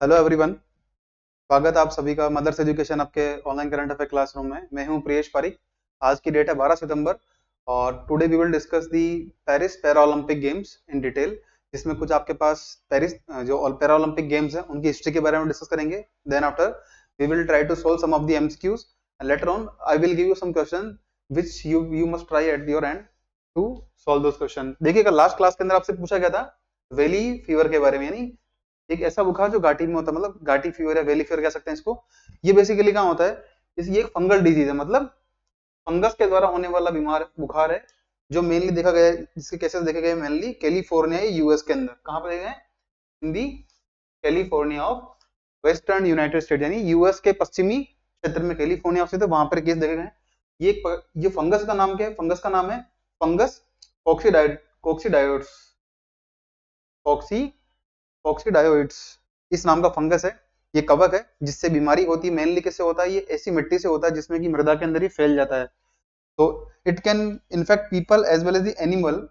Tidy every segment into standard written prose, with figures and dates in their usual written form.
Hello everyone. स्वागत है आप सभी का मदर्स एजुकेशन आपके ऑनलाइन करंट अफेयर क्लासरूम में। मैं हूं प्रियेश पारिक। आज की डेट है 12 सितंबर और today we will discuss the Paris para Olympic games in detail, जिसमें कुछ आपके पास पेरिस जो पैरा ओलंपिक गेम्स हैं उनकी हिस्ट्री के बारे में डिस्कस करेंगे। Then after we will try to solve some of the MCQs and later on I will give you some question which you must try at your end to solve those question. देखिएगा, last class के अंदर आपसे पूछा गया था valley fever के बारे में, यानी एक ऐसा बुखार जो घाटी में होता है, मतलब घाटी फीवर या वैली फीवर कह सकते हैं इसको। ये बेसिकली कहाँ होता है, ये एक फंगल डिजीज है, मतलब फंगस के द्वारा होने वाला बीमार बुखार है, जो मेनली देखा गया है, जिसके केसेस देखे गए मेनली कैलिफोर्निया यूएस के अंदर। कहाँ पर देखे गए? In the California of western United State, यानी यूएस के पश्चिमी क्षेत्र में कैलिफोर्निया स्थित है, वहां पर केस देखे गए। ये फंगस का नाम क्या है? फंगस का नाम है फंगस कोक्सीडायोड्स ऑक्सीडायोइड्स, इस नाम का फंगस है। ये कवक है जिससे बीमारी होती है। मेनली किससे होता है? ये ऐसी मिट्टी से होता है जिसमें कि मृदा के अंदर ही फैल जाता है। तो it can infect people as well as the animal,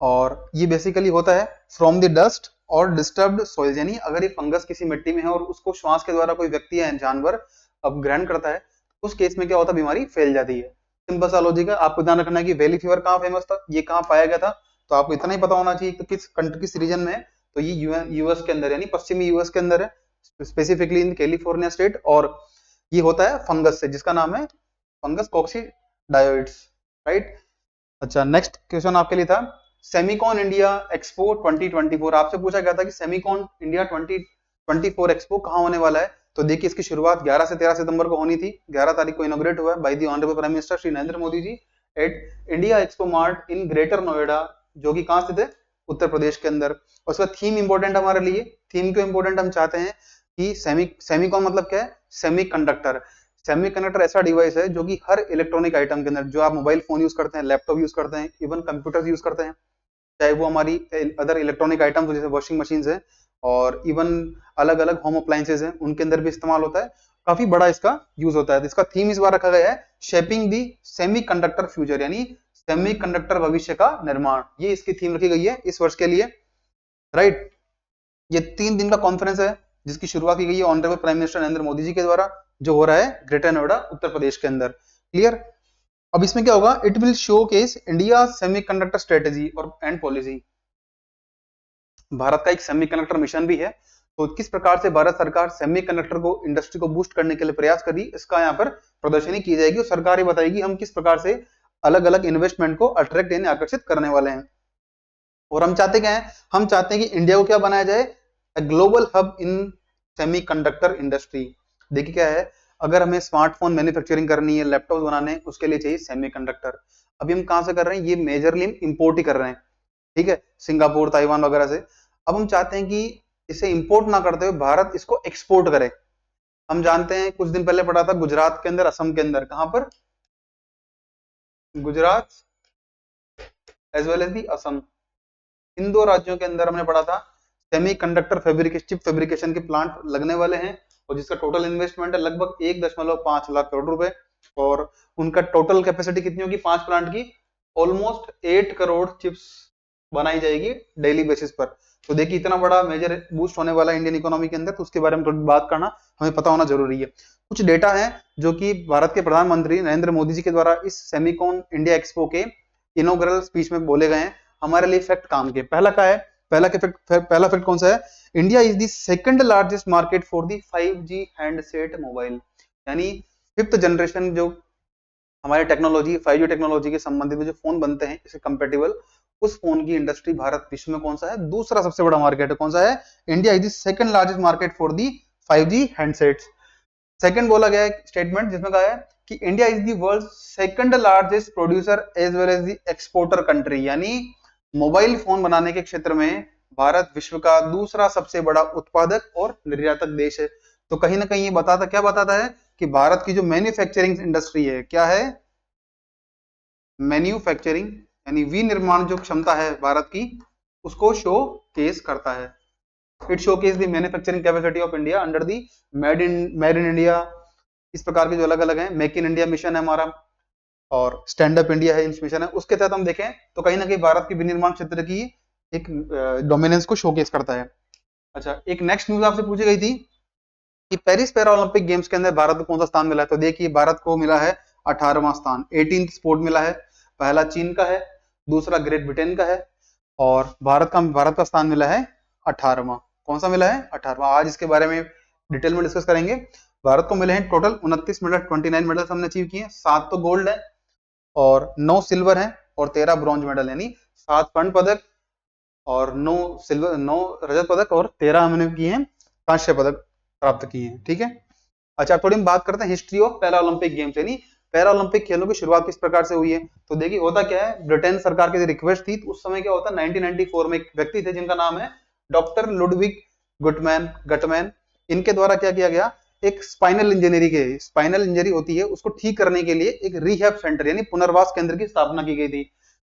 और ये बेसिकली होता है फ्रॉम द डस्ट और डिस्टर्ब्ड सॉइल, यानी अगर ये फंगस किसी मिट्टी में है और उसको श्वास के द्वारा कोई व्यक्ति या जानवर अब ग्रहण करता है, उस केस में क्या होता है? बीमारी फैल जाती है। सिंपल सा लॉजिक है। आपको ध्यान रखना है कि वैली फीवर कहाँ फेमस था, ये कहाँ पाया गया था, तो आपको इतना ही पता होना चाहिए कि किस कंट्री, किस रीजन में है। तो ये यूएस के अंदर, यानी पश्चिमी यूएस के अंदर है, स्पेसिफिकली इन कैलिफोर्निया स्टेट। और ये होता है फंगस से, जिसका नाम है फंगस कॉक्सीडायोइड्स, राइट। अच्छा, नेक्स्ट क्वेश्चन आपके लिए था सेमिकॉन इंडिया एक्सपो 2024। आपसे पूछा गया था कि सेमिकॉन इंडिया 2024 एक्सपो कहाँ होने वाला है। तो देखिए, इसकी शुरुआत 11 से 13 सितंबर को होनी थी। 11 तारीख को इनोग्रेट हुआ by the honourable prime minister Shri Narendra Modi ji at India Expo Mart in Greater Noida, जो कि कहाँ स्थित है? उत्तर प्रदेश के अंदर। और उसका थीम इंपॉर्टेंट हमारे लिए। थीम क्यों इंपॉर्टेंट? हम चाहते हैं कि सेमिकॉन मतलब क्या है? सेमीकंडक्टर। सेमीकंडक्टर ऐसा डिवाइस है जो कि हर इलेक्ट्रॉनिक आइटम के अंदर, जो आप मोबाइल फोन यूज करते हैं, लैपटॉप यूज करते हैं, इवन कंप्यूटर यूज करते हैं, चाहे वो हमारी अदर इलेक्ट्रॉनिक आइटम्स जैसे वॉशिंग मशीन है, और इवन अलग अलग होम अप्लायंसेज हैं, उनके अंदर भी इस्तेमाल होता है। काफी बड़ा इसका यूज होता है। तो इसका थीम इस बार रखा गया है शेपिंग दी सेमीकंडक्टर फ्यूचर, यानी सेमीकंडक्टर भविष्य का निर्माण। ये इसकी थीम रखी गई है इस वर्ष के लिए, राइट। ये 3 दिन का कॉन्फ्रेंस है जिसकी शुरुआत की गई है honourable prime minister Narendra Modi ji के द्वारा, जो हो रहा है ग्रेटर नोएडा उत्तर प्रदेश के अंदर। क्लियर? अब इसमें क्या होगा? It will show case India semiconductor strategy और एंड पॉलिसी। भारत का एक सेमीकंडक्टर मिशन भी है, तो किस प्रकार से भारत सरकार सेमीकंडक्टर को, इंडस्ट्री को बूस्ट करने के लिए प्रयास कर रही है, इसका यहाँ पर प्रदर्शनी की जाएगी और सरकार ये बताएगी हम किस प्रकार से अलग अलग इन्वेस्टमेंट को अट्रैक्ट यानी आकर्षित करने वाले हैं। और हम चाहते क्या है? हम चाहते हैं कि इंडिया को क्या बनाया जाए? ग्लोबल हब इन सेमीकंडक्टर इंडस्ट्री। देखिए क्या है, अगर हमें स्मार्टफोन मैन्युफैक्चरिंग करनी है, लैपटॉप बनाने हैं, उसके लिए चाहिए सेमीकंडक्टर। अभी हम कहां से कर रहे हैं? ये मेजरली इंपोर्ट ही कर रहे हैं, ठीक है, सिंगापुर, ताइवान वगैरह से। अब हम चाहते हैं कि इसे इंपोर्ट ना करते हुए भारत इसको एक्सपोर्ट करे। हम जानते हैं, कुछ दिन पहले पढ़ा था गुजरात के अंदर, असम के अंदर, कहां पर? Gujarat as well as the Assam, इन दो राज्यों के अंदर हमने पढ़ा था सेमीकंडक्टर फैब्रिकेशन, चिप फैब्रिकेशन के प्लांट लगने वाले हैं, और जिसका टोटल इन्वेस्टमेंट है लगभग 1.5 लाख करोड़ रुपए। और उनका टोटल कैपेसिटी कितनी होगी 5 प्लांट की? ऑलमोस्ट 8 करोड़ चिप्स बनाई जाएगी डेली बेसिस पर। तो देखिए, इतना बड़ा मेजर बूस्ट होने वाला है इंडियन इकोनॉमी के अंदर, तो उसके बारे में थोड़ी बात करना हमें पता होना जरूरी है। कुछ डेटा है जो कि भारत के प्रधानमंत्री नरेंद्र मोदी जी के द्वारा इस सेमीकॉन इंडिया एक्सपो के इनॉग्रल स्पीच में बोले गए हैं, हमारे लिए फैक्ट काम के। पहला क्या है? पहला फैक्ट कौन सा है? India is the second largest market for the 5G handset mobile, यानी 5th जनरेशन जो हमारे टेक्नोलॉजी 5G टेक्नोलॉजी के संबंधित में जो फोन बनते हैं इससे कंपेटेबल, उस फोन की इंडस्ट्री भारत विश्व में कौन सा है? दूसरा सबसे बड़ा मार्केट है। कौन सा है? India is the second largest market for the 5G handsets. Second बोला गया है स्टेटमेंट जिसमें कहा है कि India is the world second largest producer as well as the exporter country, यानी मोबाइल फोन बनाने के क्षेत्र में भारत विश्व का दूसरा सबसे बड़ा उत्पादक और निर्यातक देश है। तो कहीं ना कहीं ये बताता, क्या बताता है कि भारत की जो मैन्युफैक्चरिंग इंडस्ट्री है, क्या है? मैन्युफैक्चरिंग यानी विनिर्माण जो क्षमता है भारत की, उसको शो केस करता है। It show case the manufacturing capacity of India under the made in India, इस प्रकार के जो अलग अलग हैं, मेक इन इंडिया मिशन है हमारा, और स्टैंड अप इंडिया है मिशन है, उसके तहत हम देखें तो कहीं ना कहीं भारत की विनिर्माण क्षेत्र की एक डोमिनेंस को शोकेस करता है। अच्छा, एक नेक्स्ट न्यूज आपसे पूछी गई थी कि पेरिस पैरा ओलंपिक गेम्स के अंदर भारत को कौन सा स्थान मिला है। तो देखिए भारत को मिला है 18वां स्थान, 18th स्पोर्ट मिला है। पहला चीन का है, दूसरा ग्रेट ब्रिटेन का है, और भारत का स्थान मिला है 18वां। कौन सा मिला है? 18वां। आज इसके बारे में डिटेल में डिस्कस करेंगे। भारत को मिले हैं टोटल 29 मेडल, 29 मेडल्स हमने अचीव किए हैं। 7 तो गोल्ड है और 9 सिल्वर है और 13 ब्रॉन्ज मेडल, यानी 7 स्वर्ण पदक और 9 सिल्वर, 9 रजत पदक और 13 हमने किए हैं कांस्य पदक प्राप्त किए हैं। ठीक है। अच्छा, थोड़ी हम बात करते हैं history of para Olympic games, यानी पैरा ओलंपिक खेलों की शुरुआत किस प्रकार से हुई है। तो देखिए होता क्या है, ब्रिटेन सरकार की रिक्वेस्ट थी, तो उस समय क्या होता है 1994 में एक व्यक्ति थे जिनका नाम है डॉक्टर लुडविग गटमैन। इनके द्वारा क्या किया गया, एक स्पाइनल इंजरी होती है उसको ठीक करने के लिए एक रिहैब सेंटर यानी पुनर्वास केंद्र की स्थापना की गई थी।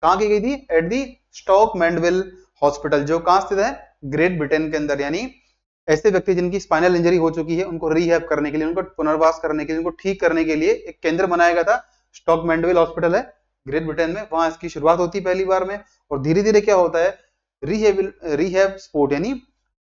कहां की गई थी? At the stock Mandeville hospital, जो कहां स्थित है? ग्रेट ब्रिटेन के अंदर। यानी ऐसे व्यक्ति जिनकी स्पाइनल इंजरी हो चुकी है उनको रीहैब करने के लिए, उनको पुनर्वास करने के लिए, उनको ठीक करने के लिए एक केंद्र बनाया गया था। स्टॉक मैंडविल हॉस्पिटल है ग्रेट ब्रिटेन में, वहां इसकी शुरुआत होती है पहली बार में। और धीरे धीरे क्या होता है, रिहैब स्पोर्ट यानी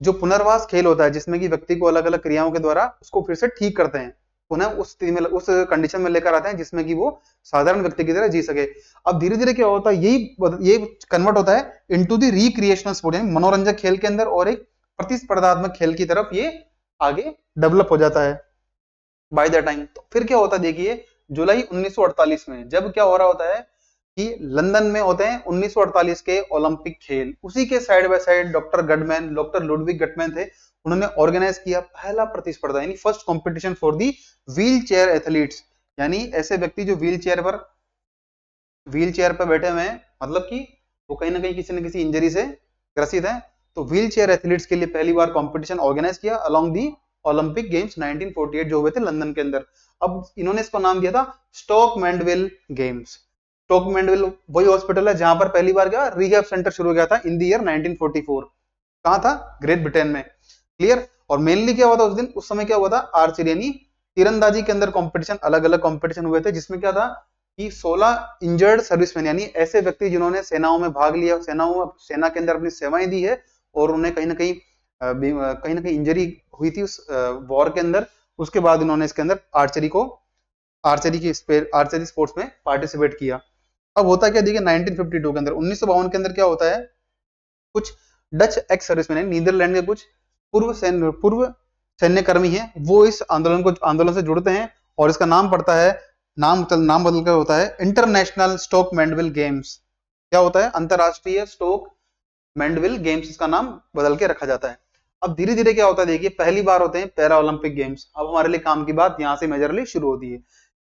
जो पुनर्वास खेल होता है जिसमें कि व्यक्ति को अलग अलग क्रियाओं के द्वारा उसको फिर से ठीक करते हैं, पुनः उस स्थिति में, उस कंडीशन में लेकर आते हैं जिसमें कि वो साधारण व्यक्ति की तरह जी सके। अब धीरे धीरे क्या होता है, ये कन्वर्ट होता है इनटू द रिक्रिएशनल स्पोर्ट यानी मनोरंजक खेल के अंदर, और एक प्रतिस्पर्धात्मक खेल की तरफ ये आगे डेवलप हो जाता है बाय द टाइम। तो फिर क्या होता है, देखिए जुलाई 1948 में जब क्या हो रहा होता है कि लंदन में होते हैं 1948 के ओलंपिक खेल, उसी के side by side doctor Ludwig Guttmann थे, उन्होंने ऑर्गेनाइज किया पहला प्रतिस्पर्धा यानी first competition for the wheel chair athletes, यानी ऐसे व्यक्ति जो व्हील चेयर पर बैठे हुए हैं, मतलब कि वो कहीं ना कहीं किसी न किसी इंजरी से ग्रसित हैं। तो व्हील चेयर एथलीट्स के लिए पहली बार कंपटीशन ऑर्गेनाइज किया अलोंग दी ओलंपिक गेम्स 1948 जो हुए थे लंदन के अंदर। अब इन्होंने इसको नाम दिया था stock Mandeville games. Stock Mandeville वही हॉस्पिटल है जहां पर पहली बार क्या रिहैब सेंटर शुरू किया था इन द ईयर 1944। कहां था? ग्रेट ब्रिटेन में। क्लियर। और मेनली क्या हुआ था उस दिन, उस समय क्या हुआ था, आर्चरी यानी तीरंदाजी के अंदर कंपटीशन, अलग अलग कंपटीशन हुए थे, जिसमें क्या था कि 16 इंजर्ड सर्विसमैन यानी ऐसे व्यक्ति जिन्होंने सेनाओं में भाग लिया, सेना के अंदर अपनी सेवाएं दी है और उन्हें कहीं ना कहीं इंजरी हुई थी उस वॉर के अंदर, उसके बाद इन्होंने इसके अंदर आर्चरी स्पोर्ट्स में पार्टिसिपेट किया। अब होता क्या, देखिए 1952 के अंदर, 1952 के अंदर क्या होता है, कुछ डच एक्स सर्विसमैन नीदरलैंड के कुछ पूर्व सैन्य कर्मी हैं, वो इस आंदोलन से जुड़ते हैं और इसका नाम पड़ता है, नाम बदलकर होता है इंटरनेशनल स्टोक मैंडविल गेम्स। क्या होता है? अंतरराष्ट्रीय स्टोक मैंडविल गेम्स, इसका नाम बदल के रखा जाता है। अब धीरे धीरे क्या होता है, देखिए पहली बार होते हैं पैरा ओलंपिक गेम्स। अब हमारे लिए काम की बात यहां से मेजरली शुरू होती है।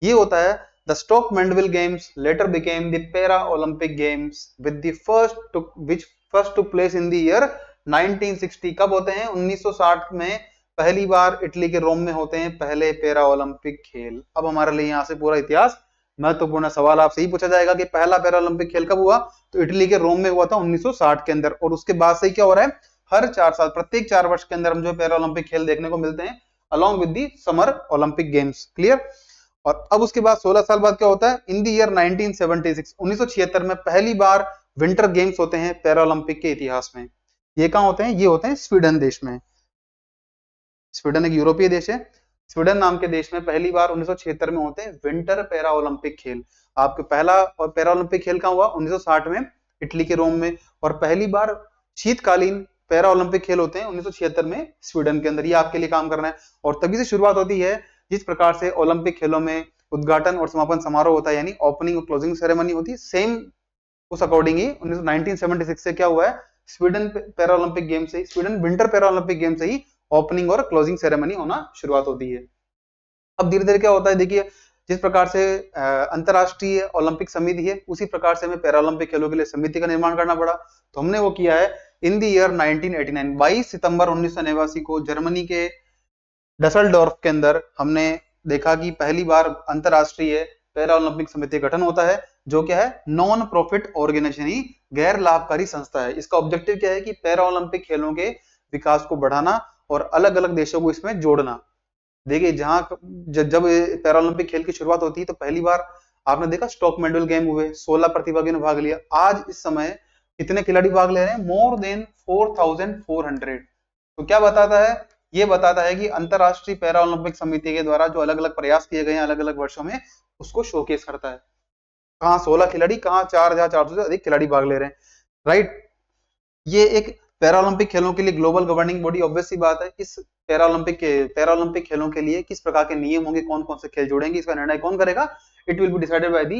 ये होता है the Stoke Mandeville games later became the para Olympic games with the first to place in the year 1960। कब होते हैं? 1960 में पहली बार इटली के रोम में होते हैं पहले पैरा ओलंपिक खेल। अब हमारे लिए यहाँ से पूरा इतिहास महत्वपूर्ण सवाल आपसे ही पूछा जाएगा कि पहला पैरा ओलंपिक खेल कब हुआ, तो इटली के रोम में हुआ था 1960 के अंदर। और उसके बाद से क्या हो रहा है, हर 4 साल, प्रत्येक 4 वर्ष के अंदर हम जो पैरा ओलंपिक खेल देखने को मिलते हैं along with the summer Olympic games. Clear. और अब उसके बाद 16 साल बाद क्या होता है, इन द ईयर 1976, 1976 में पहली बार विंटर गेम्स होते हैं पैरा ओलंपिक के इतिहास में। ये कहां होते हैं? ये होते हैं स्वीडन देश में। स्वीडन एक यूरोपीय देश है, स्वीडन नाम के देश में पहली बार 1976 में होते हैं विंटर पैरा ओलंपिक खेल। आपके पहला और पैरा ओलंपिक खेल कहां हुआ? 1960 में इटली के रोम में। और पहली बार शीतकालीन पैरा ओलंपिक खेल होते हैं 1976 में स्वीडन के अंदर। ये आपके लिए काम करना है। और तभी से शुरुआत होती है जिस प्रकार से ओलंपिक खेलों में उद्घाटन और समापन समारोह होता है यानी ओपनिंग और क्लोजिंग सेरेमनी होती है, सेम उस अकॉर्डिंग ही 1976 से क्या हुआ है, स्वीडन पैरा ओलंपिक गेम से, Sweden winter para Olympic game से ही ओपनिंग और क्लोजिंग सेरेमनी होना शुरुआत होती है। अब धीरे धीरे क्या होता है, देखिए जिस प्रकार से अंतरराष्ट्रीय ओलंपिक समिति है उसी प्रकार से हमें पैरा ओलंपिक खेलों के लिए समिति का निर्माण करना पड़ा। तो हमने वो किया है इन द ईयर 1989, 22 सितंबर 1989 को जर्मनी के डसलडोर्फ के अंदर हमने देखा कि पहली बार अंतरराष्ट्रीय पैरा ओलंपिक समिति का गठन होता है, जो क्या है, नॉन प्रॉफिट ऑर्गेनाइजेशन, गैर लाभकारी संस्था है। इसका ऑब्जेक्टिव क्या है कि पैरा ओलंपिक खेलों के विकास को बढ़ाना और अलग अलग देशों को इसमें जोड़ना। देखिए जब पैरा ओलंपिक खेल की शुरुआत होती है तो पहली बार आपने देखा स्टॉक मेडल गेम हुए, 16 प्रतिभागियों ने भाग लिया। आज इस समय कितने खिलाड़ी भाग ले रहे हैं? More than 4400। तो क्या बताता है, ये बताता है कि अंतरराष्ट्रीय पैरा ओलंपिक समिति के द्वारा जो अलग अलग प्रयास किए गए हैं अलग अलग वर्षों में, उसको शोकेस करता है। कहाँ 16 खिलाड़ी, कहाँ 4,400 से अधिक खिलाड़ी भाग ले रहे हैं, राइट। ये एक पैरालंपिक खेलों के लिए ग्लोबल गवर्निंग बॉडी, ऑब्वियस सी बात है। इस पैरालंपिक खेलों के लिए किस प्रकार के नियम होंगे, कौन कौन से खेल जोड़ेंगे, इसका निर्णय कौन करेगा? It will be decided by the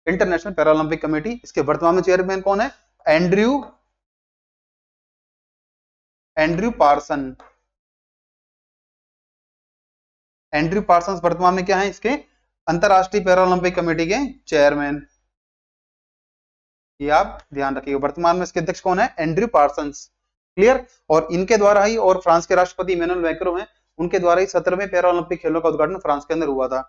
international Paralympic committee. इसके वर्तमान में चेयरमैन कौन है? Andrew person. एंड्रयू पार्सन वर्तमान में क्या है? इसके अंतरराष्ट्रीय पैरालंपिक कमेटी के चेयरमैन। ये आप ध्यान रखिएगा। वर्तमान में इसके अध्यक्ष कौन है? Andrew Parsons. क्लियर। और इनके द्वारा ही, और फ्रांस के राष्ट्रपति इमैनुअल मैक्रों हैं, उनके द्वारा ही 17वें पैरालंपिक खेलों का उद्घाटन फ्रांस के अंदर हुआ था,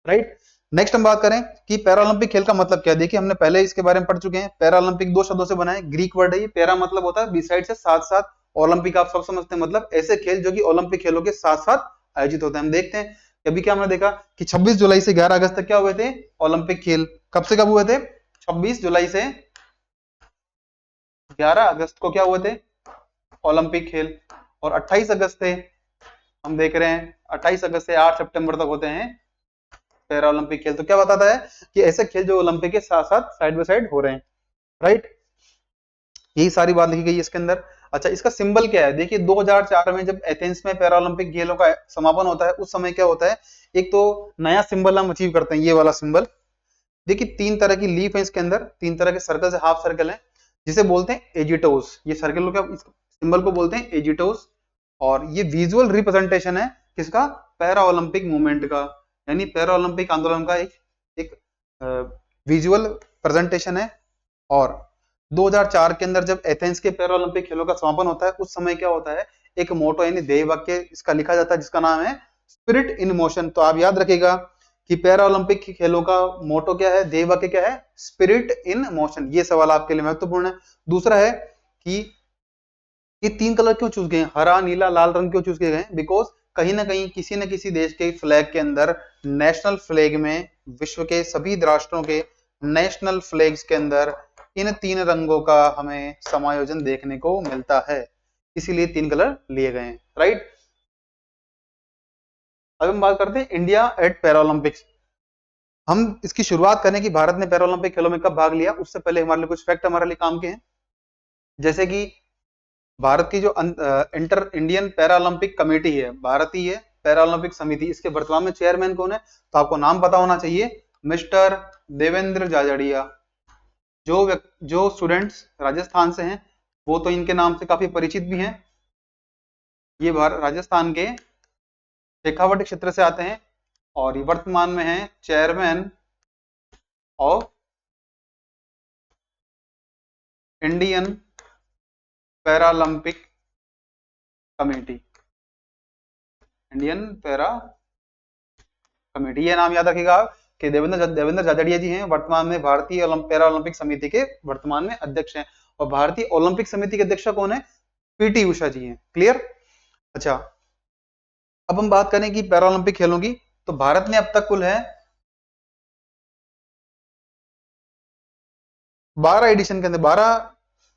राइट। नेक्स्ट हम बात करें कि पैरालंपिक खेल का मतलब क्या है। देखिए हमने पहले इसके बारे में पढ़ चुके हैं। पैरालंपिक दो शब्दों से बना है, ग्रीक वर्ड है ये। पैरा मतलब होता है बिसाइड से, साथ साथ। ओलंपिक आप सब समझते हैं, मतलब ऐसे खेल जो कि ओलंपिक खेलों के साथ साथ आयोजित होते हैं। हम देखते हैं अभी क्या हमने देखा कि 26 जुलाई से 11 अगस्त तक क्या हुए थे? ओलंपिक खेल। कब से कब हुए थे? 26 जुलाई से 11 अगस्त को क्या हुए थे? ओलंपिक खेल। और 28 अगस्त से हम देख रहे हैं 28 अगस्त से 8 सितंबर तक होते हैं पैरा ओलंपिक खेल। तो क्या बताता है कि ऐसे खेल जो ओलंपिक के साथ साथ साइड बाय साइड हो रहे हैं, राइट। यही सारी बात लिखी गई है इसके अंदर। अच्छा, इसका सिंबल क्या है? देखिए 2004 में जब एथेंस में पैरा ओलंपिक खेलों का समापन होता है, उस समय क्या होता है, एक तो नया सिंबल हम अचीव करते हैं, ये वाला सिंबल। देखिए 3 तरह की लीफ है इसके अंदर, 3 तरह के सर्कल से हाफ सर्कल है, जिसे बोलते हैं एजिटोस। ये सर्कल को, इस सिंबल को बोलते हैं एजिटोस। और ये विजुअल रिप्रेजेंटेशन है किसका? पैरा ओलंपिक मूवमेंट का, यानी पैरा ओलंपिक आंदोलन का एक विजुअल प्रेजेंटेशन है। और 2004 के अंदर जब एथेंस के पैरा ओलंपिक खेलों का समापन होता है, उस समय क्या होता है, एक मोटो यानी ध्येय वाक्य इसका लिखा जाता है, जिसका नाम है स्पिरिट इन मोशन। तो आप याद रखिएगा कि पैरा ओलंपिक खेलों का मोटो क्या है, ध्येय वाक्य क्या है? Spirit in motion. ये सवाल आपके लिए महत्वपूर्ण है। दूसरा है कि ये 3 कलर क्यों चूज गए? हरा, नीला, लाल रंग क्यों चूज किए गए? बिकॉज कहीं ना कहीं किसी न किसी देश के फ्लैग के अंदर, नेशनल फ्लैग में, विश्व के सभी राष्ट्रों के नेशनल फ्लैग्स के अंदर इन 3 रंगों का हमें समायोजन देखने को मिलता है, इसीलिए 3 कलर लिए गए हैं, राइट। अब हम बात करते हैं इंडिया एट पैरालंपिक्स। हम इसकी शुरुआत करें कि भारत ने पैरालंपिक खेलों में कब भाग लिया, उससे पहले हमारे लिए कुछ फैक्ट हमारे लिए काम के हैं। जैसे कि भारत की जो इंटर इंडियन पैरालंपिक कमेटी है, भारतीय पैरालंपिक समिति, इसके वर्तमान में चेयरमैन कौन है? तो आपको नाम पता होना चाहिए, मिस्टर देवेंद्र झाझड़िया। जो स्टूडेंट्स राजस्थान से हैं वो तो इनके नाम से काफी परिचित भी हैं। ये राजस्थान के शेखावाटी क्षेत्र से आते हैं और ये वर्तमान में है chairman of Indian Paralympic committee. Indian para committee, ये नाम याद रखिएगा कि देवेंद्र झाझड़िया जी हैं, वर्तमान में भारतीय पैरा ओलंपिक समिति के वर्तमान में अध्यक्ष हैं। और भारतीय ओलंपिक समिति के अध्यक्ष कौन है? पीटी उषा जी हैं। क्लियर। अच्छा, अब हम बात करें कि पैरा ओलंपिक खेलों की, तो भारत ने अब तक कुल है 12 एडिशन के अंदर 12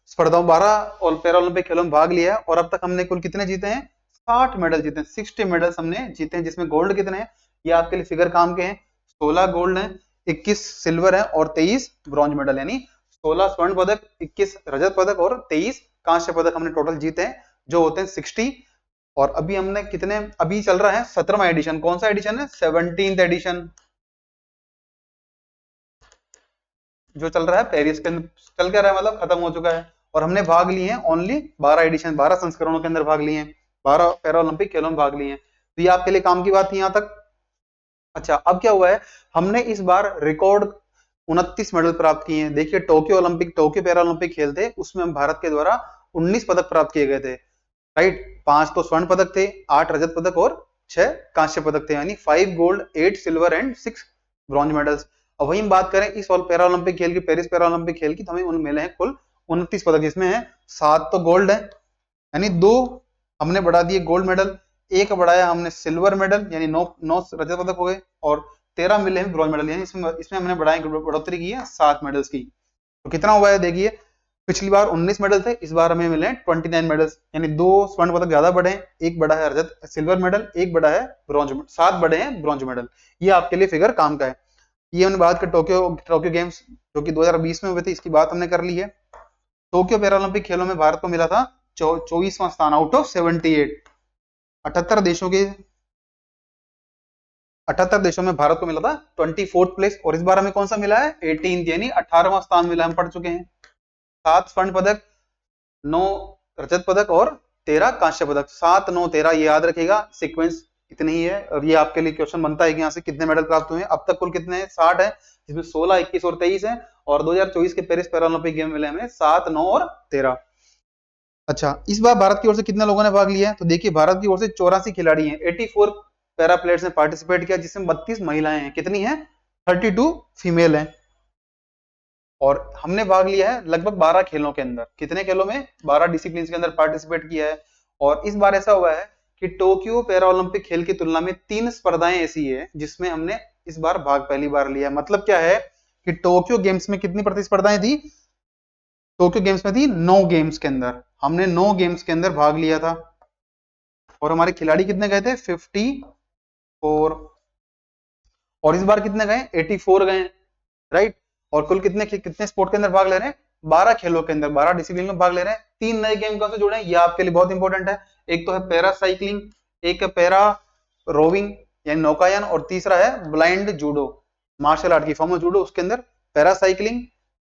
स्पर्धाओं, 12 और पैरा ओलंपिक खेलों में भाग लिया है। और अब तक हमने कुल कितने जीते हैं? 60 मेडल जीते हैं, 60 मेडल्स हमने जीते हैं, जिसमें गोल्ड कितने हैं ये आपके लिए फिगर काम के हैं। 16 गोल्ड हैं, 21 सिल्वर है और 23 ब्रॉन्ज मेडल, यानी 16 स्वर्ण पदक, 21 रजत पदक और 23 कांस्य पदक हमने टोटल जीते हैं, जो होते हैं 60। और अभी हमने कितने, अभी चल रहा है 17वां एडिशन। कौन सा एडिशन है? 17th एडिशन, जो चल रहा है पेरिस के अंदर चल क्या रहा है, मतलब खत्म हो चुका है। और हमने भाग लिए हैं ओनली 12 एडिशन, 12 संस्करणों के अंदर भाग लिए हैं, 12 पैरा ओलंपिक खेलों में भाग लिए हैं। तो ये आपके लिए काम की बात थी यहां तक। अच्छा, अब क्या हुआ है, हमने इस बार रिकॉर्ड 29 मेडल प्राप्त किए हैं। देखिए टोक्यो पैरा ओलंपिक खेल थे, उसमें हम भारत के द्वारा 19 पदक प्राप्त किए गए थे, राइट। 5 तो स्वर्ण पदक थे, 8 रजत पदक और 6 कांस्य पदक थे, यानी 5 gold, 8 silver and 6 bronze medals. अब वही हम बात करें इस ऑल पैरा ओलंपिक खेल की, पेरिस पैरा ओलंपिक खेल की, तो हमें उन मिले हैं कुल 29 पदक, जिसमें है 7 तो गोल्ड है, यानी 2 हमने बढ़ा दिए गोल्ड मेडल, 1 बढ़ाया हमने सिल्वर मेडल, यानी 9 रजत पदक हो गए, और 13 मिले हैं ब्रॉन्ज मेडल, यानी इसमें हमने बढ़ोतरी की है 7 मेडल्स की। तो कितना हुआ है देखिए, पिछली बार 19 मेडल थे, इस बार हमें मिले हैं 29 मेडल्स, यानी 2 स्वर्ण पदक ज्यादा बढ़े हैं, एक बड़ा है रजत सिल्वर मेडल, एक बड़ा है ब्रॉन्ज, 7 बड़े हैं ब्रॉन्ज मेडल। ये आपके लिए फिगर काम का है। ये हमने बात कर टोक्यो टोक्यो गेम्स जो कि 2020 में हुए थे, इसकी बात हमने कर ली है। टोक्यो पैरालंपिक खेलों में भारत को मिला था 24वां स्थान आउट ऑफ 78। 78 देशों के 78 देशों में भारत को मिला था 24th प्लेस, और इस बार हमें कौन सा मिला है 18th, यानी 18वां स्थान मिला, हम पढ़ चुके हैं। 7 स्वर्ण पदक, 9 रजत पदक और 13 कांस्य पदक। 7 9 13 ये याद रखिएगा, सीक्वेंस इतनी ही है। और ये आपके लिए क्वेश्चन बनता है कि यहाँ से कितने मेडल प्राप्त हुए हैं। अब तक कुल कितने हैं 60 है, जिसमें 16 21 और 23 है, और 2024 के पेरिस पैरालंपिक गेम मिले हमें 7 9 और 13। अच्छा, इस बार भारत की ओर से कितने लोगों ने भाग लिया है, तो देखिए भारत की ओर से 84 खिलाड़ी हैं, 84 पैरा प्लेयर्स ने पार्टिसिपेट किया, जिसमें 32 महिलाएं हैं। कितनी हैं 32 फीमेल हैं। और हमने भाग लिया है लगभग 12 खेलों के अंदर। कितने खेलों में 12 डिसिप्लिन के अंदर पार्टिसिपेट किया है। और इस बार ऐसा हुआ है कि टोक्यो पैरा ओलंपिक खेल की तुलना में 3 स्पर्धाएं ऐसी है जिसमें हमने इस बार भाग पहली बार लिया है। मतलब क्या है कि टोक्यो गेम्स में कितनी प्रतिस्पर्धाएं थी, टोक्यो गेम्स में थी 9 गेम्स के अंदर, हमने 9 गेम्स के अंदर भाग लिया था। और हमारे खिलाड़ी कितने गए थे 54, और इस बार कितने गए 84 गए, राइट। और कुल कितने कितने स्पोर्ट के अंदर भाग ले रहे हैं 12 खेलों के अंदर, 12 डिसिप्लिन में भाग ले रहे हैं। 3 नए गेम कौन से जुड़े हैं, ये आपके लिए बहुत इंपॉर्टेंट है। एक तो है पैरा साइकिलिंग, एक है पैरा रोविंग यानी नौकायान, और तीसरा है ब्लाइंड जूडो, मार्शल आर्ट की फॉर्म ऑफ जूडो। उसके अंदर पैरा साइकिलिंग,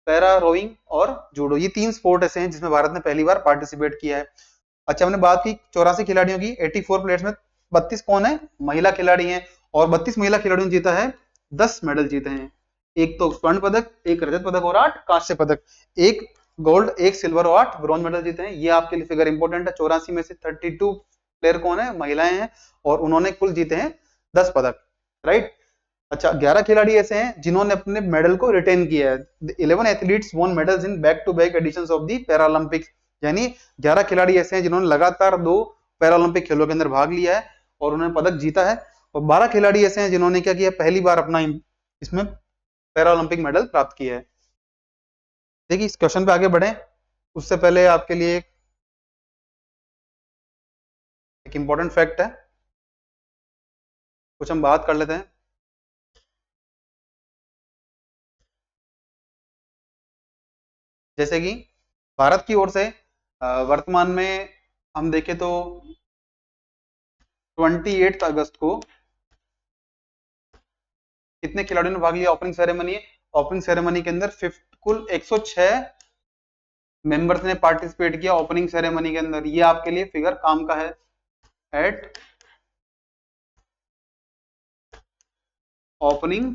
पैरा रोविंग और जूडो, ये 3 स्पोर्ट ऐसे हैं जिसमें भारत ने पहली बार पार्टिसिपेट किया है। अच्छा, हमने बात की 84 खिलाड़ियों की, 84 प्लेयर्स में 32 कौन है महिला खिलाड़ी हैं, और 32 महिला खिलाड़ियों ने जीता है 10 मेडल जीते हैं। एक तो स्वर्ण पदक, एक रजत पदक और 8 कांस्य पदक, एक गोल्ड, एक सिल्वर और 8 ब्रॉन्ज मेडल जीते हैं। ये आपके लिए फिगर इंपॉर्टेंट है। 84 में से 32 प्लेयर कौन है महिलाएं हैं, और उन्होंने कुल जीते हैं 10 पदक, राइट। अच्छा, 11 खिलाड़ी ऐसे हैं जिन्होंने अपने मेडल को रिटेन किया है। 11 athletes won medals in back to back editions of the Paralympics, यानी 11 खिलाड़ी ऐसे हैं जिन्होंने लगातार 2 पैरालंपिक खेलों के अंदर भाग लिया है और उन्होंने पदक जीता है। और 12 खिलाड़ी ऐसे हैं जिन्होंने क्या किया, पहली बार अपना इसमें पैरालंपिक मेडल प्राप्त किया है। देखिए, इस क्वेश्चन पे आगे बढ़े उससे पहले आपके लिए एक इंपॉर्टेंट फैक्ट है, कुछ हम बात कर लेते हैं। जैसे कि भारत की ओर से वर्तमान में हम देखें तो 28 अगस्त को कितने खिलाड़ियों ने भाग लिया ओपनिंग सेरेमनी है। ओपनिंग सेरेमनी के अंदर कुल 106 मेंबर्स ने पार्टिसिपेट किया ओपनिंग सेरेमनी के अंदर। ये आपके लिए फिगर काम का है। एट ओपनिंग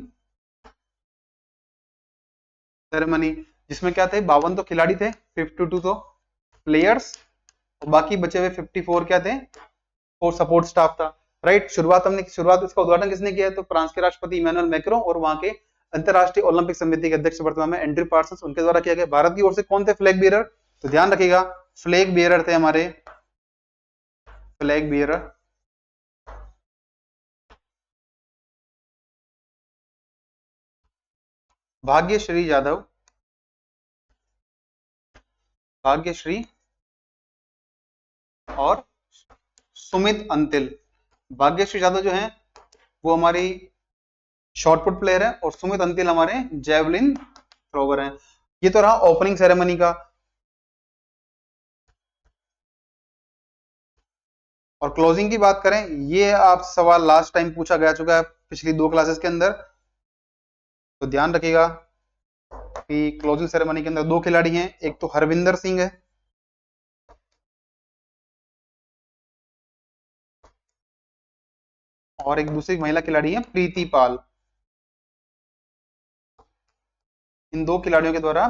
सेरेमनी, जिसमें क्या थे 52 तो खिलाड़ी थे, 52 तो प्लेयर्स, और बाकी बचे हुए 54 क्या थे, और सपोर्ट स्टाफ था, राइट। शुरुआत इसका उद्घाटन किसने किया है, तो फ्रांस के राष्ट्रपति इमैनुअल मैक्रों और वहां के अंतरराष्ट्रीय ओलंपिक समिति के अध्यक्ष वर्तमान में एंड्रयू पार्सन्स, उनके द्वारा किया गया। भारत की ओर से कौन थे फ्लैग बियरर, तो ध्यान रखिएगा फ्लैग बियरर थे हमारे, फ्लैग बियरर भाग्यश्री यादव, भाग्यश्री और सुमित अंतिल। भाग्यश्री यादव जो है वो हमारी शॉर्टपुट प्लेयर है, और सुमित अंतिल हमारे जेवलिन थ्रोवर हैं। ये तो रहा ओपनिंग सेरेमनी का। और क्लोजिंग की बात करें, ये आप सवाल लास्ट टाइम पूछा गया चुका है पिछली 2 क्लासेस के अंदर, तो ध्यान रखिएगा कि क्लोजिंग सेरेमनी के अंदर 2 खिलाड़ी हैं, एक तो हरविंदर सिंह है और एक दूसरी महिला खिलाड़ी है प्रीति पाल। इन 2 खिलाड़ियों के द्वारा